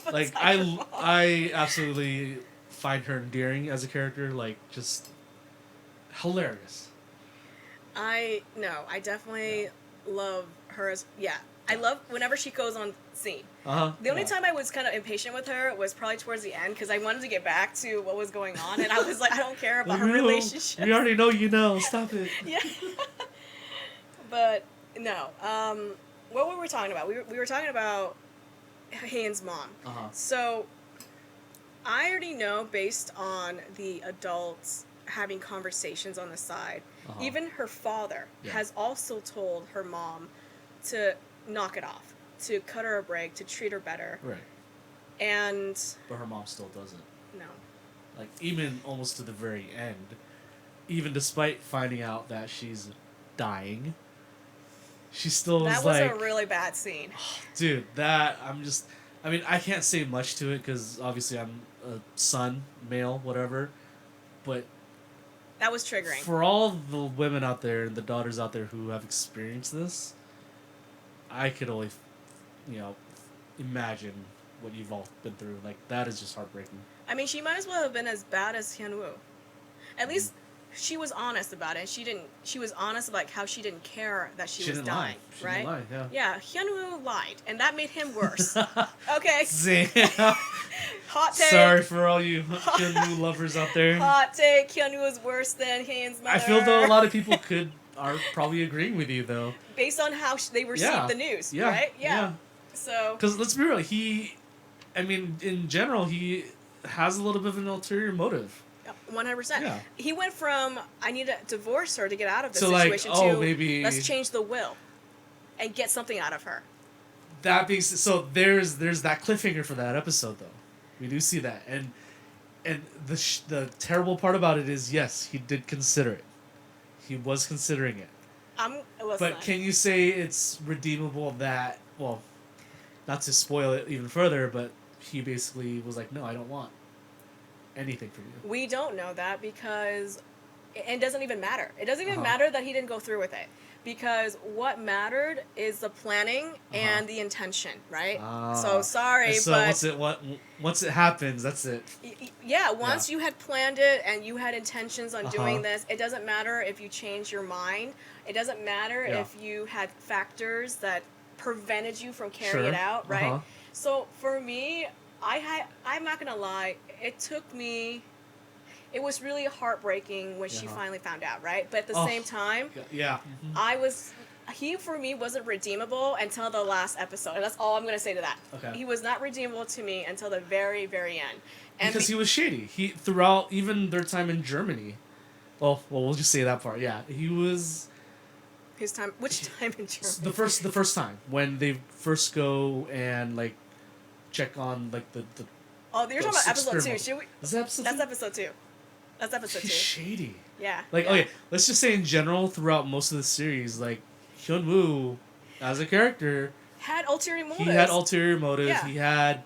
Like tiger mom. I absolutely find her endearing as a character. Like just hilarious. I definitely love her as I love whenever she goes on scene. The only time I was kind of impatient with her was probably towards the end because I wanted to get back to what was going on, and I was like, I don't care about her relationship. We already know you know. Stop it. Yeah. But no. What were we talking about? We were talking about Heian's mom. So I already know based on the adults having conversations on the side. Even her father has also told her mom to knock it off, to cut her a break, to treat her better. Right. And But her mom still doesn't. no. Like even almost to the very end, even despite finding out that she's dying, she still was That was like, a really bad scene. dude, that I mean, I can't say much to it because obviously I'm a son, male, whatever. But That was triggering. for all the women out there and the daughters out there who have experienced this, I could only, imagine what you've all been through. Like that is just heartbreaking. I mean, she might as well have been as bad as Hyunwoo. At least she was honest about it. She was honest about how she didn't care that she was didn't dying, lie. She right? didn't lie. Yeah. Yeah, Hyunwoo lied, and that made him worse. Okay, Damn. hot take. Sorry for all you Hyunwoo lovers out there. Hot take. Hyunwoo is worse than Heian's mother. I feel though a lot of people are probably agreeing with you though. based on how they received Yeah. the news, Yeah. right? Yeah. So Because let's be real, in general, he has a little bit of an ulterior motive. 100%. Yeah. He went from I need to divorce her to get out of this So, like, situation to maybe let's change the will and get something out of her. That being so, there's that cliffhanger for that episode though. We do see that, and the terrible part about it is yes, he did consider it. He was considering it. Listen, But can you say it's redeemable that, well, not to spoil it even further, but he basically was like, no, I don't want anything from you. we don't know that because it doesn't even matter. It doesn't even Uh-huh. matter that he didn't go through with it because what mattered is the planning and the intention, right? So sorry, And so but once it happens, that's it. Yeah, once you had planned it and you had intentions on doing Uh-huh. this, it doesn't matter if you changed your mind. It doesn't matter Yeah. if you had factors that prevented you from carrying Sure. it out, right? Uh-huh. So for me, I'm not gonna lie, it took me. It was really heartbreaking when she Uh-huh. finally found out, right? But at the Oh. same time, Yeah. he for me wasn't redeemable until the last episode, and that's all I'm gonna say to that. Okay. He was not redeemable to me until the very, very end. And Because he was shady. He throughout even their time in Germany. Well, we'll just say that part. Yeah, he was his time, which time in Germany? the first time when they first go and like check on like the. Oh, you're talking about episode 2. experiment. Should we? Is that episode? That's two? episode 2. That's episode He's 2. shady. Yeah. Like yeah. okay, let's just say in general throughout most of the series, like Hyunwoo as a character, Had ulterior motives. he had ulterior motives. Yeah. He had,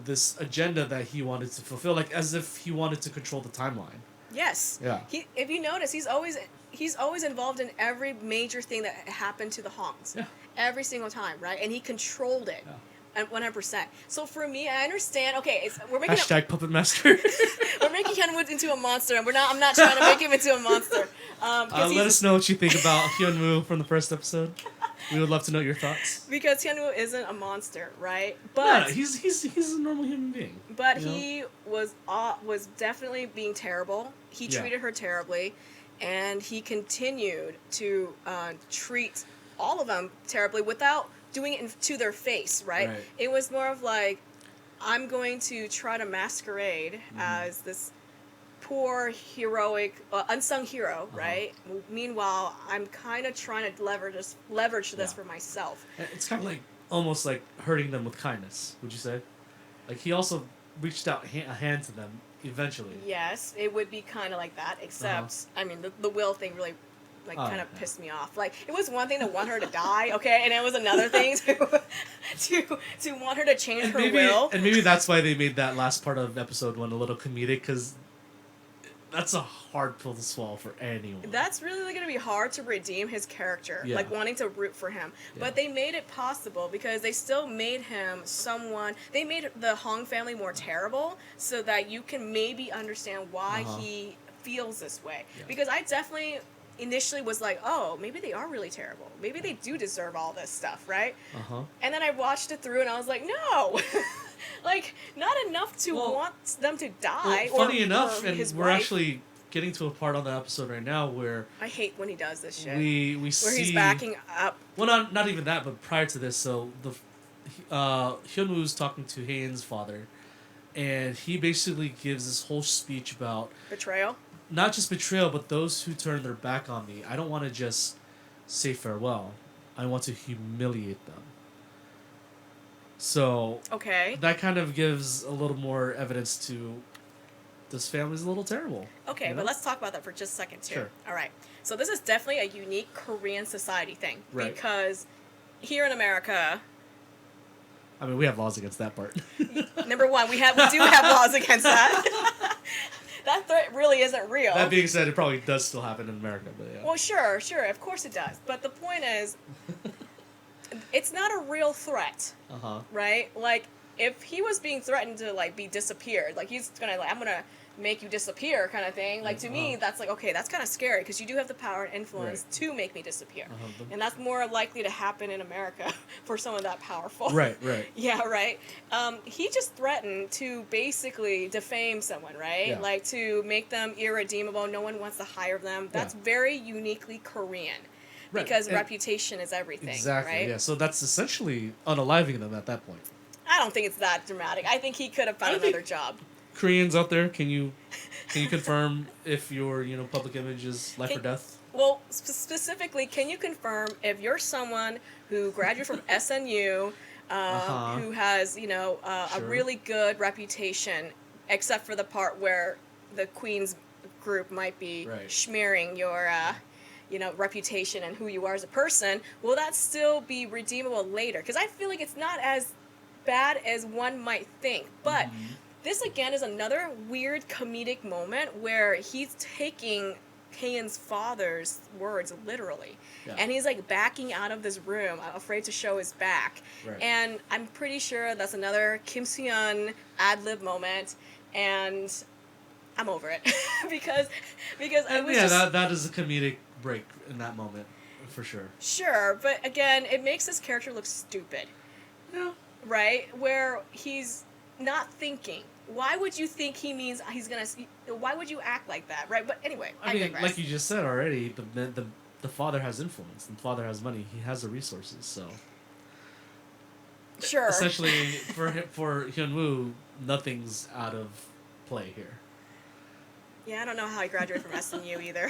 this agenda that he wanted to fulfill, like as if he wanted to control the timeline. Yes. Yeah. If you notice, he's always involved in every major thing that happened to the Hongs. Yeah. Every single time, right? And he controlled it. Yeah. And 100%. So for me, I understand. Okay, we're making Hashtag puppet master. we're making Hyunwoo into a monster, and we're not. I'm not trying to make him into a monster. 'Cause Let us know what you think about Hyunwoo from the first episode. We would love to know your thoughts. because Hyunwoo isn't a monster, right? No, But he's a normal human being. but you know? he was definitely being terrible. He Yeah. treated her terribly, and he continued to treat all of them terribly without doing it to their face. Right? Right. It was more of like, I'm going to try to masquerade as this poor heroic unsung hero, right? Meanwhile, I'm kind of trying to leverage this for myself. It's kind of like almost like hurting them with kindness. Would you say? Like he also reached out a hand to them eventually. Yes, it would be kind of like that, except I mean the will thing really kind of pissed me off. Like it was one thing to want her to die, okay, and it was another thing to want her to change her will. And maybe that's why they made that last part of episode 1 a little comedic, because that's a hard pill to swallow for anyone. That's really going to be hard to redeem his character, Yeah. like wanting to root for him. Yeah. But they made it possible because they still made him someone. They made the Hong family more terrible so that you can maybe understand why he feels this way. Yeah. Because I definitely initially was like, oh, maybe they are really terrible. Maybe they do deserve all this stuff, right? And then I watched it through and I was like, no. Like, not enough to want them to die. Well, funny enough, or and his we're wife. actually getting to a part on the episode right now where I hate when he does this shit. we where see he's backing up. Well, not even that, but prior to this, so the Hyunwoo's talking to Haen's father, and he basically gives this whole speech about Betrayal. not just betrayal, but those who turn their back on me. I don't want to just say farewell. I want to humiliate them. So Okay. that kind of gives a little more evidence to this family's a little terrible. Okay, you know? but let's talk about that for just a second, too. Sure. All right. So this is definitely a unique Korean society thing. Right. Because here in America, I mean, we have laws against that part. number one, we do have laws against that. That threat really isn't real. That being said, it probably does still happen in America, but yeah. Well, sure, of course it does. But the point is, it's not a real threat, right? Like, if he was being threatened to, like, be disappeared, like, he's gonna, like, I'm gonna make you disappear kind of thing, like, to me, that's like, okay, that's kind of scary, because you do have the power and influence to make me disappear. And that's more likely to happen in America for someone that powerful. Right. Yeah, right. He just threatened to basically defame someone, right? Yeah. Like to make them irredeemable. No one wants to hire them. That's very uniquely Korean, Right. because And reputation is everything. Exactly, right? yeah. So that's essentially unaliving them at that point. I don't think it's that dramatic. I think he could have found another job. Koreans out there, can you confirm if your public image is life or death? Well, specifically, can you confirm if you're someone who graduated from SNU, who has a really good reputation, except for the part where the Queen's group might be smearing your reputation and who you are as a person? Will that still be redeemable later? Because I feel like it's not as bad as one might think, but. This, again, is another weird comedic moment where he's taking Haen's father's words literally. Yeah. And he's, like, backing out of this room, afraid to show his back. Right. And I'm pretty sure that's another Kim Soo-hyun ad-lib moment, and I'm over it. because it was just... that is a comedic break in that moment, for sure. Sure, but, again, it makes this character look stupid. Yeah. Right? Where he's not thinking. Why would you think he means he's gonna? Why would you act like that, right? But anyway, I mean, digress. like you just said already, the father has influence. The father has money. He has the resources. So sure. Essentially, for Hyunwoo, nothing's out of play here. Yeah, I don't know how I graduated from SNU either.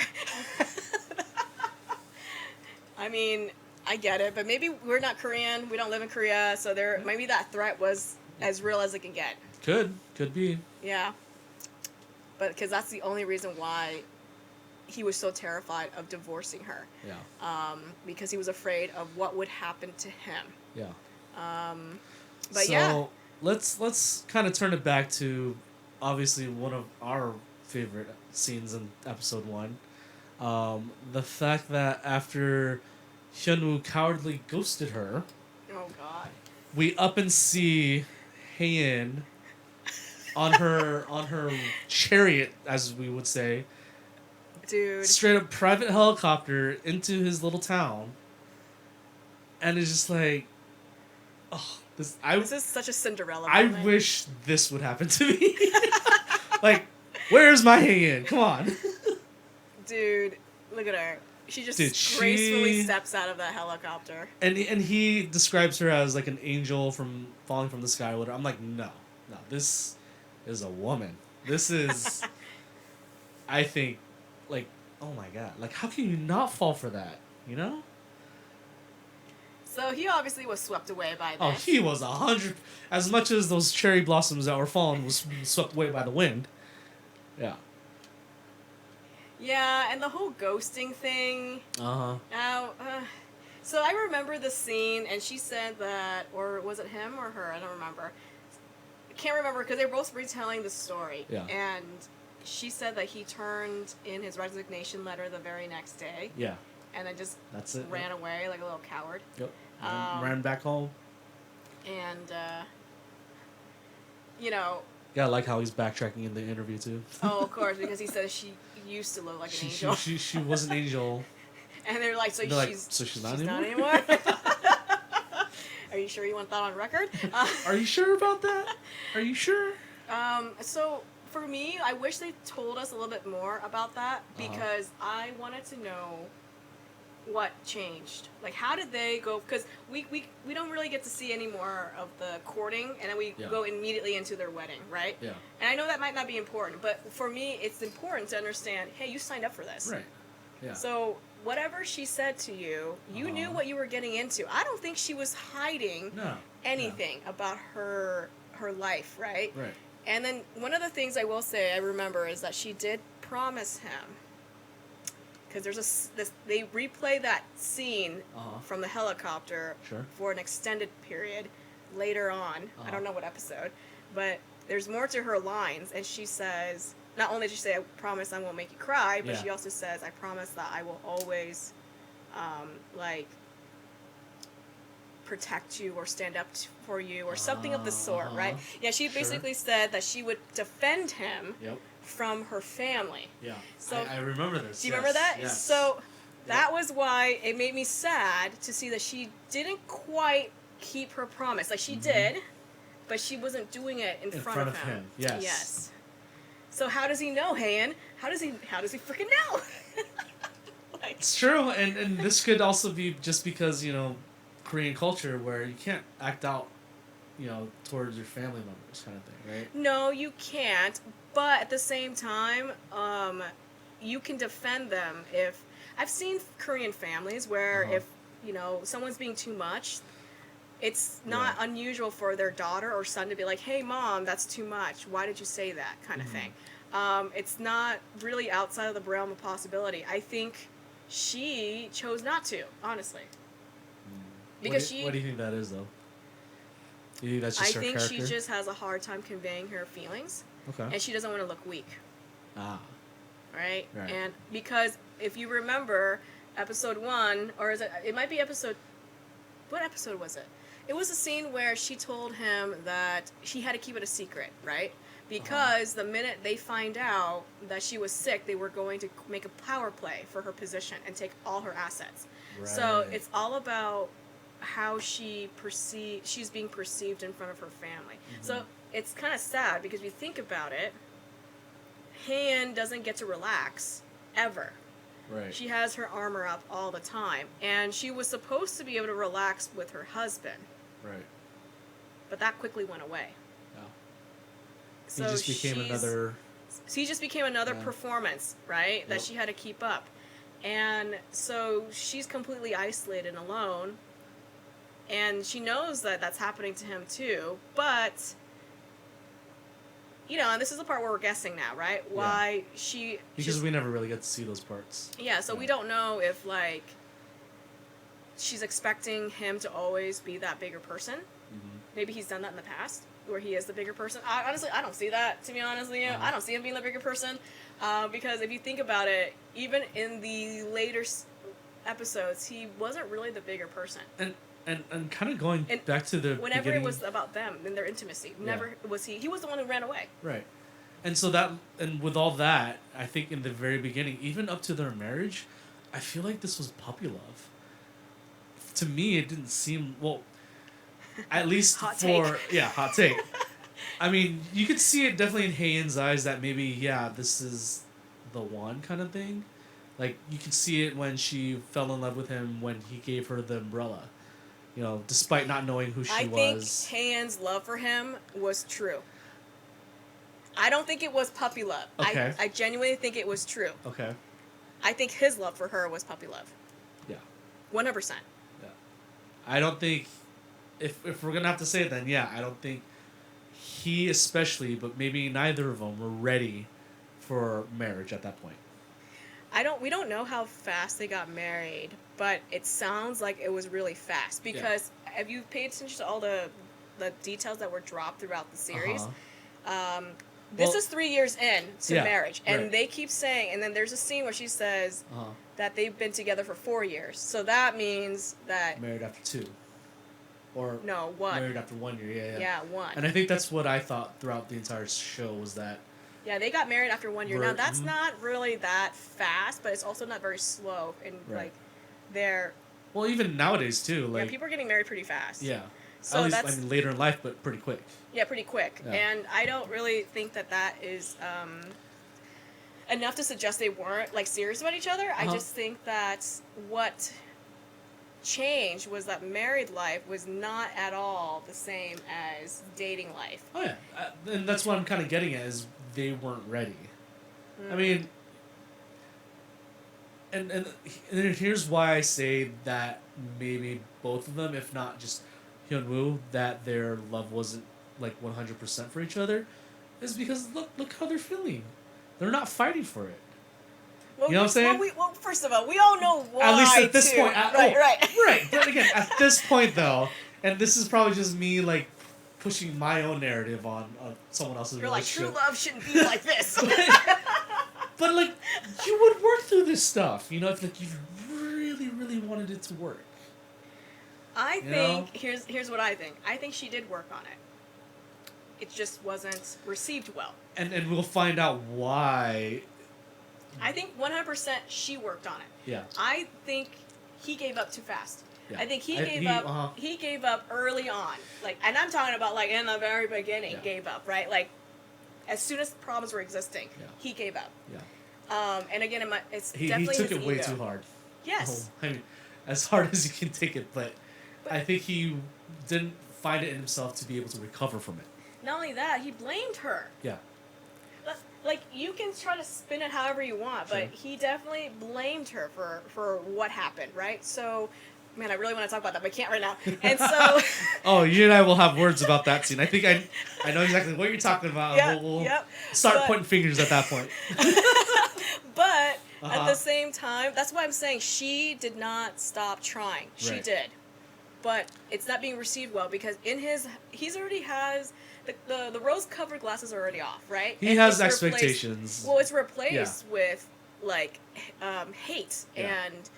I mean, I get it, but maybe we're not Korean. We don't live in Korea, so maybe that threat was as real as it can get. Could be. Yeah. But because that's the only reason why he was so terrified of divorcing her. Yeah. Because he was afraid of what would happen to him. Yeah. But so let's kind of turn it back to obviously one of our favorite scenes in episode 1. The fact that after Hyunwoo cowardly ghosted her. Oh God. we up and see Heian on her chariot, as we would say, Dude. straight up private helicopter into his little town, and it's just like, oh, This is such a Cinderella I moment. wish this would happen to me. Like, where's my Heian? Come on. Dude, look at her. She just Dude, gracefully she- steps out of that helicopter. And he describes her as like an angel from falling from the sky or whatever. I'm like, no, this is a woman. This is, I think, like, oh my god, like how can you not fall for that? You know? So he obviously was swept away by this. Oh, he was 100. As much as those cherry blossoms that were falling was swept away by the wind. Yeah. Yeah, and the whole ghosting thing. Uh-huh. Now, so I remember the scene, and she said that, or was it him or her? I don't remember. I can't remember because they were both retelling the story. Yeah. And she said that he turned in his resignation letter the very next day, Yeah. and then just That's it. ran away like a little coward. Yep. Um, Ran back home. And, you know, Yeah, I like how he's backtracking in the interview too. oh, of course, because he said she used to look like an angel. She was an angel. And they're like, so They're like, she's, so she's not not anymore? anymore? Are you sure you want that on record? Are you sure about that? Are you sure? So for me, I wish they told us a little bit more about that because I wanted to know what changed. Like, how did they go? Because we don't really get to see any more of the courting, and then we Yeah. go immediately into their wedding, right? Yeah. And I know that might not be important, but for me, it's important to understand, hey, you signed up for this. Right. Yeah. So whatever she said to you, you knew what you were getting into. I don't think she was hiding No. anything about her life, right? Right. And then one of the things I will say I remember is that she did promise him, because they replay that scene from the helicopter Sure. for an extended period later on. I don't know what episode, but there's more to her lines, and she says, not only did she say, I promise I won't make you cry, but Yeah. she also says, I promise that I will always, like, protect you or stand up for you or something of the sort, right? Yeah, she Sure. basically said that she would defend him Yep. from her family. Yeah. So- I remember this. Do you remember that? Yes. So that was why it made me sad to see that she didn't quite keep her promise. Like, she did, but she wasn't doing it in front of him. Yes. Yes. So how does he know, Heian? How does he freaking know? Like, It's true, and this could also be just because, you know, Korean culture where you can't act out, you know, towards your family members kind of thing, right? no, you can't. But at the same time, you can defend them if... I've seen Korean families where if, you know, someone's being too much, it's not unusual for their daughter or son to be like, hey, Mom, that's too much. Why did you say that? Kind of thing. It's not really outside of the realm of possibility. I think she chose not to, honestly. Because What do you think that is, though? You think that's just her character? she just has a hard time conveying her feelings, Okay. and she doesn't want to look weak, Ah. right? Right. And because if you remember episode 1, or is it might be episode... What episode was it? It was a scene where she told him that she had to keep it a secret, right? Because the minute they find out that she was sick, they were going to make a power play for her position and take all her assets. So Right. it's all about how she's being perceived in front of her family. So it's kind of sad because if you think about it, Han doesn't get to relax ever. Right. She has her armor up all the time, and she was supposed to be able to relax with her husband, Right. but that quickly went away. Yeah. So He just became another. He just became another Yeah. performance, right? That Yep. she had to keep up. And so she's completely isolated and alone. And she knows that that's happening to him too. But, you know, and this is the part where we're guessing now, right? Why she... Because we never really get to see those parts. Yeah, so we don't know if, like, she's expecting him to always be that bigger person. Maybe he's done that in the past, where he is the bigger person. Honestly, I don't see that, to be honest with you. I don't see him being the bigger person. Because if you think about it, even in the later episodes, he wasn't really the bigger person. And and kind of going And back to the whenever beginning, it was about them and their intimacy, never was he. He was the one who ran away. right? And so that, and with all that, I think in the very beginning, even up to their marriage, I feel like this was puppy love. To me, it didn't seem well. At least Hot for take. hot take. I mean, you could see it definitely in Hayen's eyes that maybe this is the one kind of thing. Like you could see it when she fell in love with him when he gave her the umbrella. You know, despite not knowing who she I was. think Hayen's love for him was true. I don't think it was puppy love. Okay. I genuinely think it was true. Okay. I think his love for her was puppy love. Yeah. 100%. Yeah. I don't think if we're gonna have to say it, then I don't think he especially, but maybe neither of them were ready for marriage at that point. We don't know how fast they got married, but it sounds like it was really fast because have you paid attention to all the details that were dropped throughout the series? This is 3 years in to marriage, and they keep saying, and then there's a scene where she says that they've been together for 4 years. So that means that married after 2. Or no, 1. Married after 1 year, Yeah, 1. And I think that's what I thought throughout the entire show was that. Yeah, they got married after 1 year. Now that's not really that fast, but it's also not very slow. And like, they're well, even nowadays too. Like people are getting married pretty fast. Yeah, so at least later in life, but pretty quick. Yeah, pretty quick. Yeah. And I don't really think that is enough to suggest they weren't like serious about each other. I just think that what changed was that married life was not at all the same as dating life. Oh yeah, and that's what I'm kind of getting at is they weren't ready. I mean, and here's why I say that maybe both of them, if not just Hyun-woo, that their love wasn't like 100% for each other, is because look how they're feeling. They're not fighting for it. Well, you know what I'm saying? Well, first of all, we all know why. At least at this point. Right. But again, at this point, though, and this is probably just me, like, pushing my own narrative on someone else's relationship. You're like, true love shouldn't be like this. but, like, you would work through this stuff, you know, if, like, you really, really wanted it to work. I think, here's what I think. I think she did work on it. It just wasn't received well. And we'll find out why. I think 100% she worked on it. Yeah. I think he gave up too fast. Yeah. I think he gave up early on. Like, and I'm talking about like in the very beginning, gave up, right? Like, as soon as problems were existing, he gave up. Yeah. And again, it's he definitely took his it way ego. too hard. Yes. I mean, as hard as you can take it, but I think he didn't find it in himself to be able to recover from it. Not only that, he blamed her. Yeah. Like, you can try to spin it however you want, but he definitely blamed her for what happened, right? So, man, I really want to talk about that, but I can't right now. And so... Oh, you and I will have words about that scene. I think I know exactly what you're talking about. We'll start pointing fingers at that point. But at the same time, that's why I'm saying she did not stop trying. She did. But it's not being received well because he's already has... The rose-covered glasses are already off, right? He has expectations. It's replaced with, like, hate and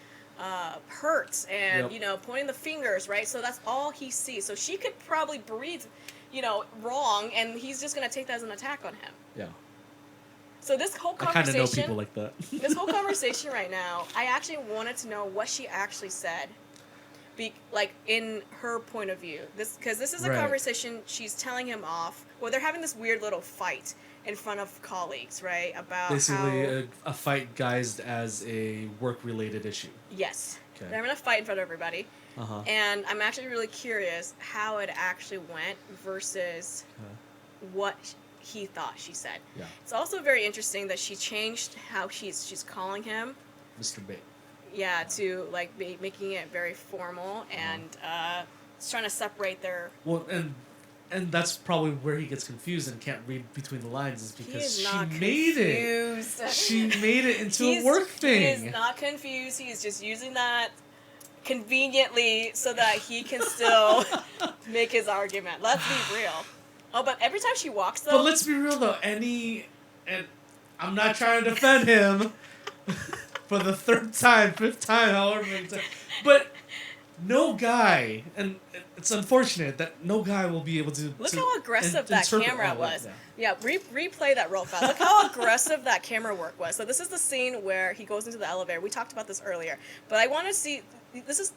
hurt and, pointing the fingers, right? So that's all he sees. So she could probably breathe, wrong, and he's just going to take that as an attack on him. Yeah. So this whole conversation... I kind of know people like that. This whole conversation right now, I actually wanted to know what she actually said. Like, in her point of view. Because this is a conversation she's telling him off. Well, they're having this weird little fight in front of colleagues, right? About basically a fight guised as a work-related issue. Yes. Okay. They're having a fight in front of everybody. Uh-huh. And I'm actually really curious how it actually went versus what he thought she said. Yeah. It's also very interesting that she changed how she's calling him. Mr. Bate. Yeah, to like making it very formal and it's trying to separate their. Well, and that's probably where he gets confused and can't read between the lines is because she made it into a work thing. He is not confused. He is just using that conveniently so that he can still make his argument. Let's be real. Oh, but every time she walks though. But let's be real though. And I'm not trying to defend him. For the 3rd time, 5th time, however many times. But no guy, and it's unfortunate that no guy will be able to. Look to how aggressive that interpret camera all that, was. yeah. Yeah, replay that real fast. Look how aggressive that camera work was. So this is the scene where he goes into the elevator. We talked about this earlier, but I want to see.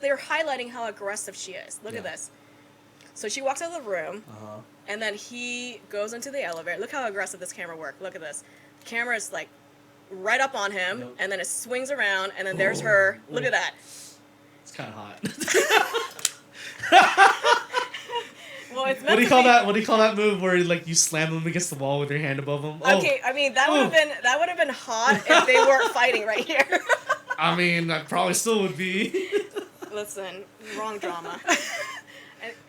They're highlighting how aggressive she is. Look at Yeah. this. So she walks out of the room, Uh-huh. and then he goes into the elevator. Look how aggressive this camera worked. Look at this. The camera is like right up on him, Yep. and then it swings around, and then there's her. Look at that. It's kind of hot. Well, it's meant What do you to call be- that? What do you call that move where like you slam them against the wall with your hand above them? Oh, Okay, I mean that would have been hot if they weren't fighting right here. I mean, I probably still would be. Listen, wrong drama.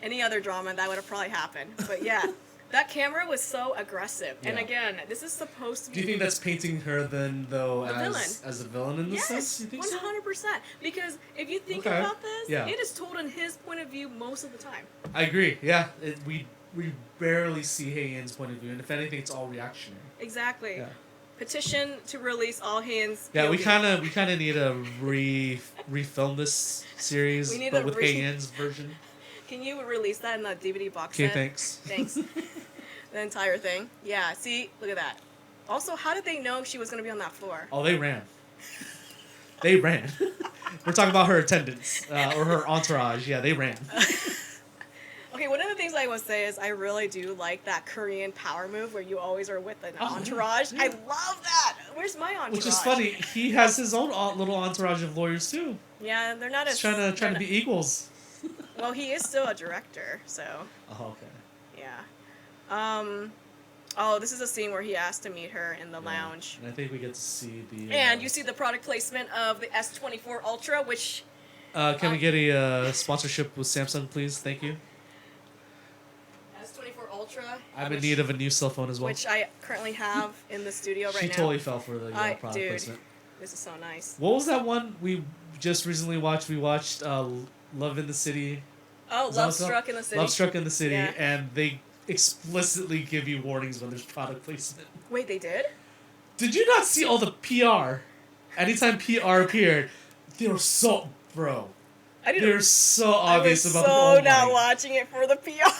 Any other drama that would have probably happened. But yeah, that camera was so aggressive. And Yeah. again, this is supposed to be. Do you think that's painting her then, though, The as villain. as a villain in this sense? Yes, You think so? 100%. Because if you think Okay. about this, Yeah. it is told in his point of view most of the time. I agree. Yeah, we barely see Heian's point of view, and if anything, it's all reactionary. Exactly. Yeah. Petition to release all hands. Yeah, we POV. kind of need to refilm this series, We need but to with re- Heian's version. Can you release that in the DVD box Okay, set? thanks. Thanks. The entire thing. Yeah, see? Look at that. Also, how did they know she was going to be on that floor? Oh, they ran. They ran. We're talking about her attendants or her entourage. Yeah, they ran. Okay, one of the things I will say is I really do like that Korean power move where you always are with an Oh, entourage. yeah. I love that. Where's my entourage? Which is funny. He has his own little entourage of lawyers too. Yeah, they're not He's as trying they're to not- be equals. Well, he is still a director, so Oh, okay. yeah. Oh, this is a scene where he asked to meet her in the lounge. And I think we get to see the. And you see the product placement of the S24 Ultra, which Can we get a sponsorship with Samsung, please? Thank you. S24 Ultra. I'm in which- need of a new cell phone as well. Which I currently have in the studio right She now. totally fell for the product dude, placement. this is so nice. What was that one we just recently watched? We watched Love in the City. Oh, Is that Love what's up? Struck in the City. Love Struck in the City, Yeah. and they explicitly give you warnings when there's product placement. Wait, they did? Did you not see all the PR? Anytime PR appeared, they were so bro. I didn't. They're so obvious I was about so the not watching it for the PR.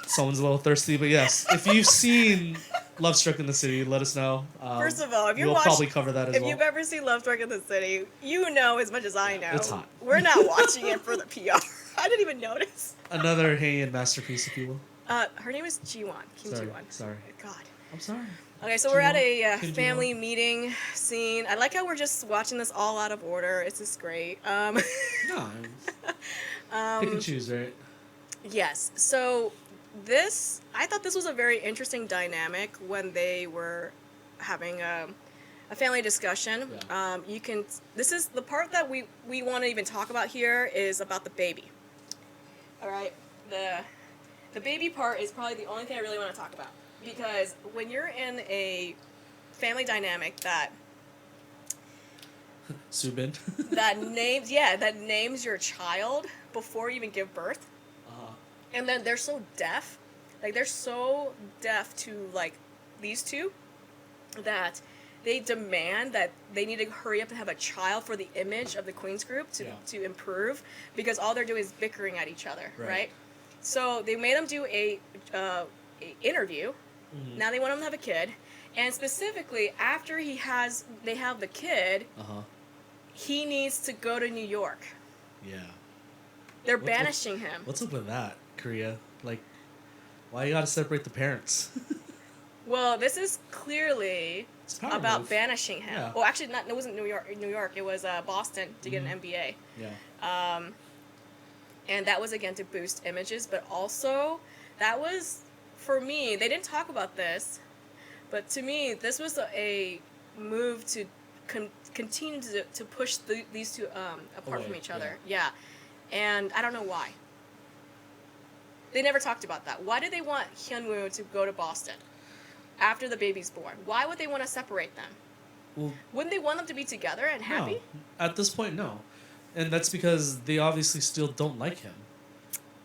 Someone's a little thirsty, but yes, if you've seen Love Struck in the City, let us know. First of all, if you we'll watch, probably cover that as if well. you've ever seen Love Struck in the City, you know as much as I know. It's hot. We're not watching it for the PR. I didn't even notice. Another Heian masterpiece, if you will. Her name is Jiwon. Kim Sorry, Jiwon. sorry. God. I'm sorry. Okay, so we're at Jiwon, a Kim family Jiwon. meeting scene. I like how we're just watching this all out of order. It's just great. No, pick and choose, right? Yes. So I thought this was a very interesting dynamic when they were having a family discussion. Yeah. This is the part that we want to even talk about here is about the baby. All right. The baby part is probably the only thing I really want to talk about because when you're in a family dynamic that Subin. that names your child before you even give birth. And then they're so deaf, to like these two, that they demand that they need to hurry up and have a child for the image of the Queens group to improve, because all they're doing is bickering at each other, right? So they made them do a interview. Mhm. Now they want him to have a kid, and specifically after they have the kid, he needs to go to New York. Yeah. They're What's- banishing him. What's up with that, Korea? Like, why you gotta separate the parents? Well, this is clearly It's a power about move. banishing him. Yeah. Well, actually, it wasn't New York. It was Boston to get an MBA. Yeah. And that was again to boost images, but also that was, for me, they didn't talk about this, but to me, this was a move to continue to push these two apart Away, from each other. Yeah. And I don't know why. They never talked about that. Why did they want Hyunwoo to go to Boston after the baby's born? Why would they want to separate them? Well, Wouldn't they want them to be together and happy? no. At this point, no. And that's because they obviously still don't like him.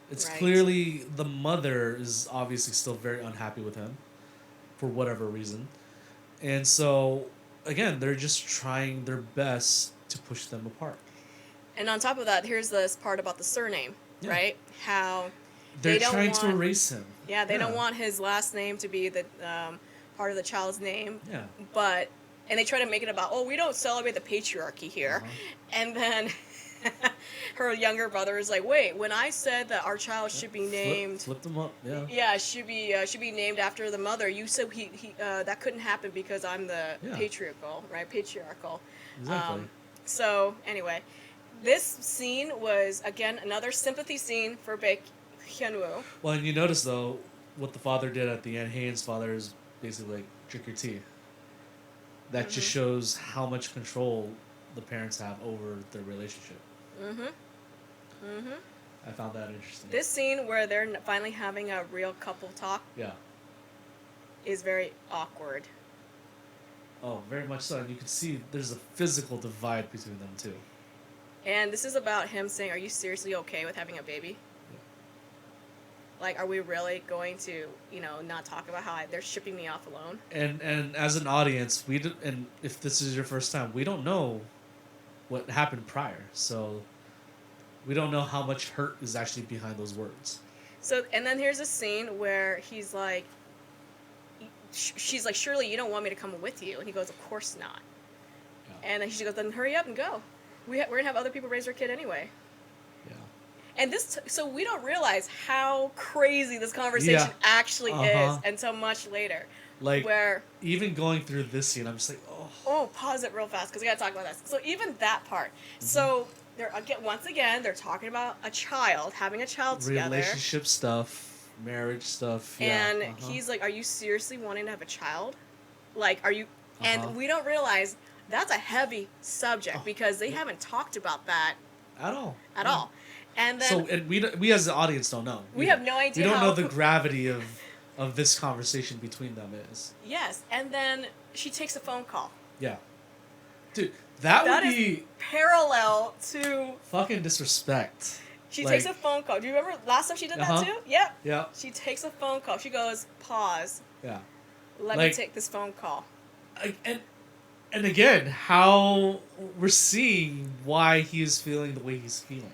It's Right. clearly the mother is obviously still very unhappy with him for whatever reason. And so, again, they're just trying their best to push them apart. And on top of that, here's this part about the surname, Yeah. right? How They're they don't trying to want- erase him. Yeah, they don't want his last name to be the part of the child's name. Yeah. But and they try to make it about, oh, we don't celebrate the patriarchy here. And then her younger brother is like, wait, when I said that our child should be named, Flip them up. Yeah. yeah, should be named after the mother. You said he that couldn't happen because I'm the patriarchal, right? Patriarchal. Exactly. So anyway, this scene was again another sympathy scene for Baek Hyun-woo. Well, and you notice though, what the father did at the end. Haen's father is basically like, drink your tea. That just shows how much control the parents have over their relationship. I found that interesting. This scene where they're finally having a real couple talk Yeah. is very awkward. Oh, very much so. And you can see there's a physical divide between them too. And this is about him saying, are you seriously okay with having a baby? Like, are we really going to, not talk about how they're shipping me off alone? And as an audience, and if this is your first time, we don't know what happened prior. So we don't know how much hurt is actually behind those words. So, and then here's a scene where he's like, she's like, surely you don't want me to come with you? And he goes, of course not. Yeah. And then she goes, then hurry up and go. We're going to have other people raise their kid anyway. Yeah. And so we don't realize how crazy this conversation actually is until much later. Like, where even going through this scene, I'm just like, oh. Oh, pause it real fast because we got to talk about this. So even that part. So once again, they're talking about a child, having a child together. Relationship stuff, marriage stuff. And he's like, are you seriously wanting to have a child? Like, are you... And we don't realize that's a heavy subject because they haven't talked about that at all. At all. And then... So and we as the audience don't know. We have no idea. We don't know the gravity of this conversation between them is. Yes. And then she takes a phone call. Yeah. Dude, that would be... parallel to... fucking disrespect. She takes a phone call. Do you remember last time she did that too? Yep. Yeah. She takes a phone call. She goes, pause. Yeah. Let me take this phone call. And again, how we're seeing why he is feeling the way he's feeling.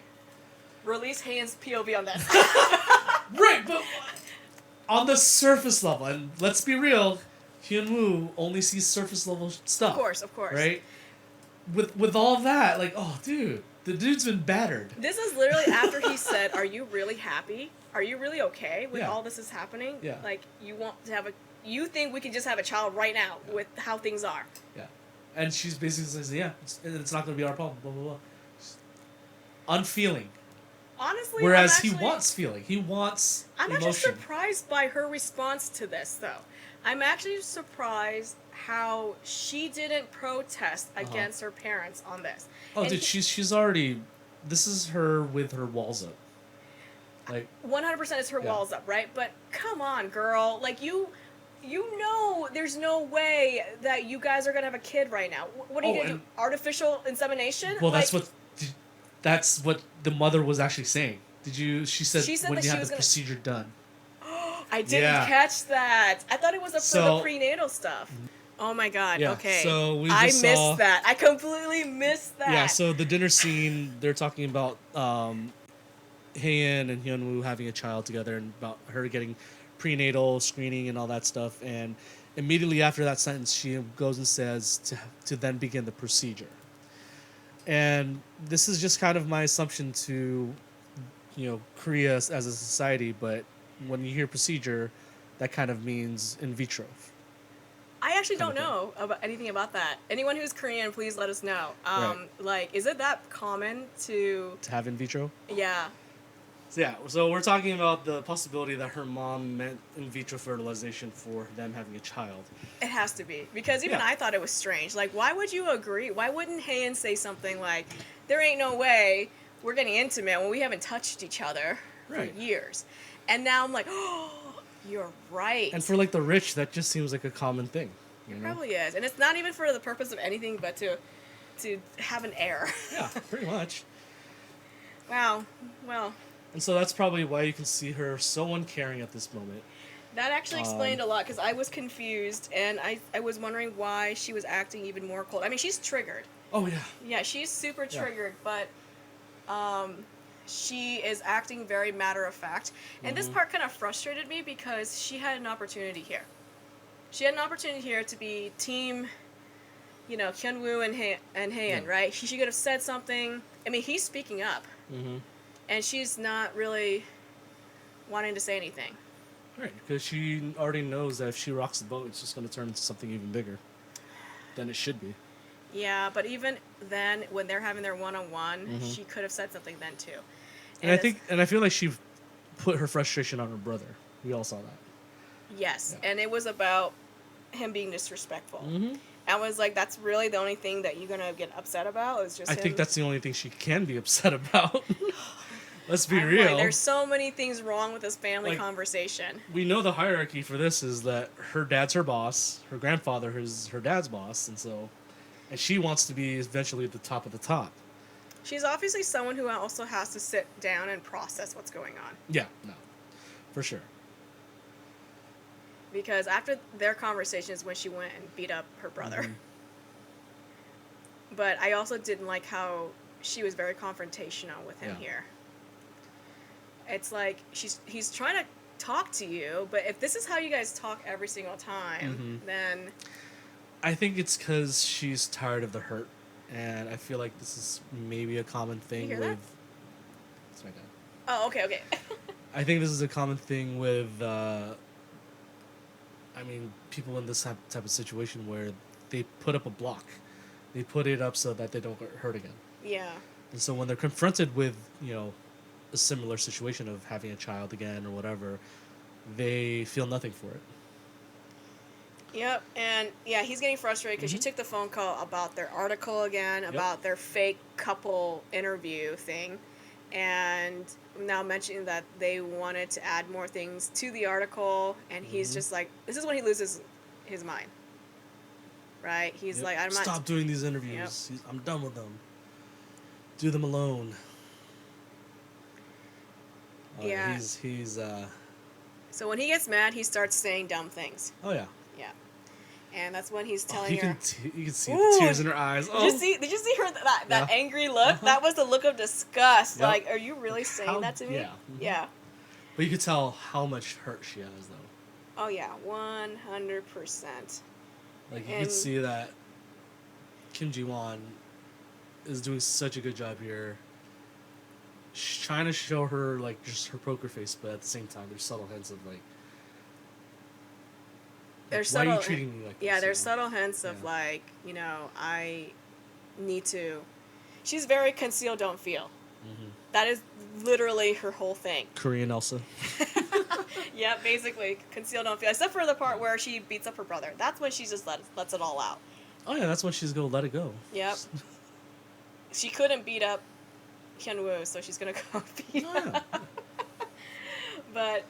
Release Haen's POV on that. Right, but on the surface level, and let's be real, Hyun-woo only sees surface level stuff. Of course. Right? With all that, like, oh, dude, the dude's been battered. This is literally after he said, are you really happy? Are you really okay with all this is happening? Yeah. Like, you want to have you think we can just have a child right now with how things are? Yeah. And she's basically says, yeah, it's not going to be our problem, blah, blah, blah. Unfeeling. Honestly, whereas he wants feeling. He wants emotion. emotion. Actually surprised by her response to this, though. I'm actually surprised how she didn't protest against her parents on this. Oh, and dude, she's already... This is her with her walls up. Like 100% is her walls up, right? But come on, girl. Like, you know there's no way that you guys are going to have a kid right now. What are you going to do? Artificial insemination? Well, like, that's what the mother was actually saying. She said when that you have the procedure done. I didn't catch that. I thought it was for the prenatal stuff. Oh my god. Yeah, okay. So I missed that. I completely missed that. Yeah, so the dinner scene, they're talking about Hae-in and Hyun-woo having a child together and about her getting prenatal screening and all that stuff. And immediately after that sentence, she goes and says to then begin the procedure. And this is just kind of my assumption to, Korea as a society, but when you hear procedure, that kind of means in vitro. I actually don't know anything about that. Anyone who's Korean, please let us know. Like, is it that common to have in vitro? Yeah. So we're talking about the possibility that her mom meant in vitro fertilization for them having a child. It has to be. Because even I thought it was strange. Like, why would you agree? Why wouldn't Hae-in say something like, there ain't no way we're getting intimate when we haven't touched each other for years? And now I'm like, oh, you're right. And for, like, the rich, that just seems like a common thing. It probably is. And it's not even for the purpose of anything but to have an heir. Yeah, pretty much. Wow. Well... And so that's probably why you can see her so uncaring at this moment. That actually explained a lot, because I was confused, and I was wondering why she was acting even more cold. I mean, she's triggered. Oh, yeah. Yeah, she's super triggered, but She is acting very matter of fact. And this Mm-hmm. part kind of frustrated me because she had an opportunity here. She had an opportunity here to be team, Hyun-woo and Yeah. Haein, right? She could have said something. I mean, he's speaking up, Mm-hmm. and she's not really wanting to say anything. Right, because she already knows that if she rocks the boat, it's just going to turn into something even bigger than it should be. Yeah, but even then, when they're having their one-on-one, Mm-hmm. she could have said something then too. And It's, I feel like she put her frustration on her brother. We all saw that. yes, Yeah. and it was about him being disrespectful. Mm-hmm. I was like, that's really the only thing that you're gonna get upset about is just I him. think that's the only thing she can be upset about. Let's be I'm real. like, there's so many things wrong with this family Like, conversation. we know the hierarchy for this is that her dad's her boss, her grandfather is her dad's boss, and she wants to be eventually at the top of the top. She's obviously someone who also has to sit down and process what's going on. Yeah, no, for sure. Because after their conversations, when she went and beat up her brother. Mhm. But I also didn't like how she was very confrontational with him Yeah. here. It's like he's trying to talk to you, but if this is how you guys talk every single time, Mhm. then I think it's because she's tired of the hurt, and I feel like this is maybe a common thing hear with. that? That's my dad. oh, okay. I think this is a common thing with. People in this type of situation where they put up a block, they put it up so that they don't get hurt again. Yeah. And so when they're confronted with, a similar situation of having a child again or whatever, they feel nothing for it. Yep, and yeah, he's getting frustrated because she Mhm. took the phone call about their article again, about their fake couple interview thing, and now mentioning that they wanted to add more things to the article, and he's Mhm. just like, this is when he loses his mind, right? He's Yep. like, I'm not. Stop doing these interviews. I'm done with them. Do them alone. Yeah. He's So when he gets mad, he starts saying dumb things. oh yeah. Yeah, and that's when he's Oh, telling her. you can see Ooh, the tears in her eyes. Oh. Did you see her that Yeah. angry look? Uh-huh. That was the look of disgust. Yep. Like, are you really saying How- that to me? yeah. Mhm. Yeah. But you could tell how much hurt she has though. Oh yeah, 100%. Like you And- could see that Kim Ji-won is doing such a good job here. She's trying to show her like just her poker face, but at the same time, there's subtle hints of like, There's why are subtle. you treating me like this? Yeah, there's you know? subtle hints of Yeah. like, I need to. She's very conceal, don't feel. Mhm. That is literally her whole thing. Korean Elsa. Yeah, basically conceal, don't feel. Except for the part where she beats up her brother. That's when she just lets it all out. Oh yeah, that's when she's gonna let it go. Yep. She couldn't beat up Hyun-woo, so she's gonna go beat Oh, yeah. But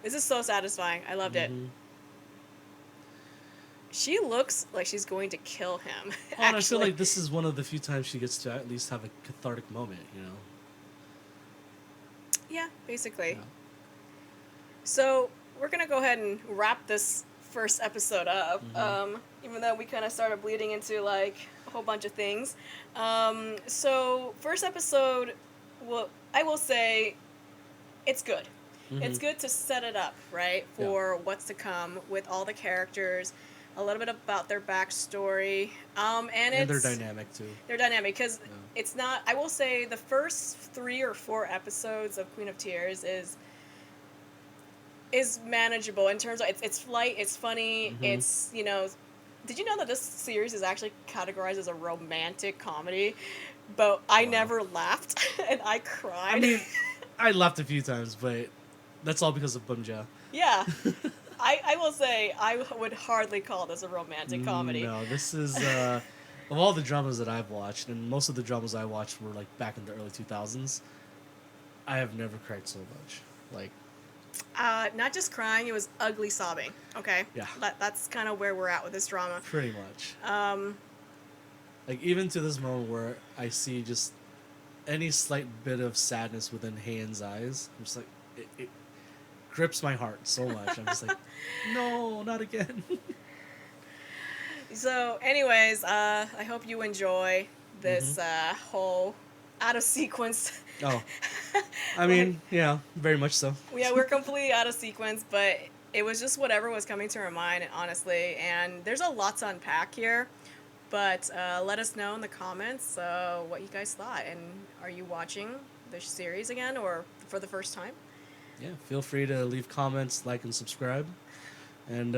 this is so satisfying. I loved it. Mhm. She looks like she's going to kill him. Oh, and I feel like this is one of the few times she gets to at least have a cathartic moment, Yeah, basically. Yeah. So we're gonna go ahead and wrap this first episode up. Mhm. Even though we kind of started bleeding into like a whole bunch of things. So first episode, well, I will say, it's good. It's Mhm. good to set it up, right, for what's to come with all the characters, a little bit about their backstory, and And it's their dynamic too. their dynamic because Yeah. it's not. I will say the first 3 or 4 episodes of Queen of Tears is manageable in terms of it's light, it's funny, Mhm. it's Did you know that this series is actually categorized as a romantic comedy? But I Wow. never laughed and I cried. I mean, I laughed a few times, but that's all because of Bumja. yeah. I will say I would hardly call this a romantic comedy. No, this is of all the dramas that I've watched, and most of the dramas I watched were like back in the early 2000s. I have never cried so much. Like, Not just crying, it was ugly sobbing. Okay. Yeah. That's kind of where we're at with this drama. pretty much. Um, Like, even to this moment where I see just any slight bit of sadness within Hayen's eyes, I'm just like, it grips my heart so much. I'm just like, no, not again. So, anyways, I hope you enjoy this whole out of sequence. Oh, I mean, yeah, very much so. Yeah, we're completely out of sequence, but it was just whatever was coming to our mind, honestly. And there's a lot to unpack here, but let us know in the comments what you guys thought. And are you watching the series again or for the first time? Yeah, feel free to leave comments, like, and subscribe. And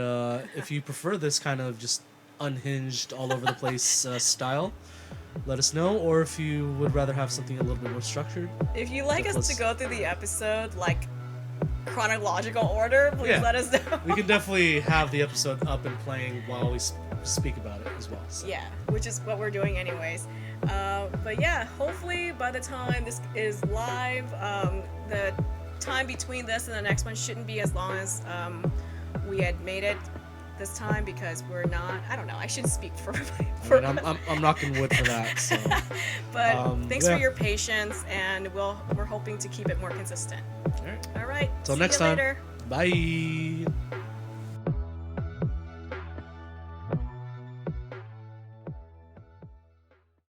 if you prefer this kind of just unhinged, all over the place style, let us know. Or if you would rather have something a little bit more structured, If you like us let's- to go through the episode like chronological order, please Yeah. let us know. we can definitely have the episode up and playing while we speak about it as well. So. Yeah, which is what we're doing anyways. But yeah, hopefully by the time this is live, the time between this and the next one shouldn't be as long as we had made it this time, because we're not, I don't know, I shouldn't speak for I mean, I'm knocking wood for that. So. but thanks yeah. for your patience, and we're hoping to keep it more consistent. All right. All right. Till see next you time. later. Bye.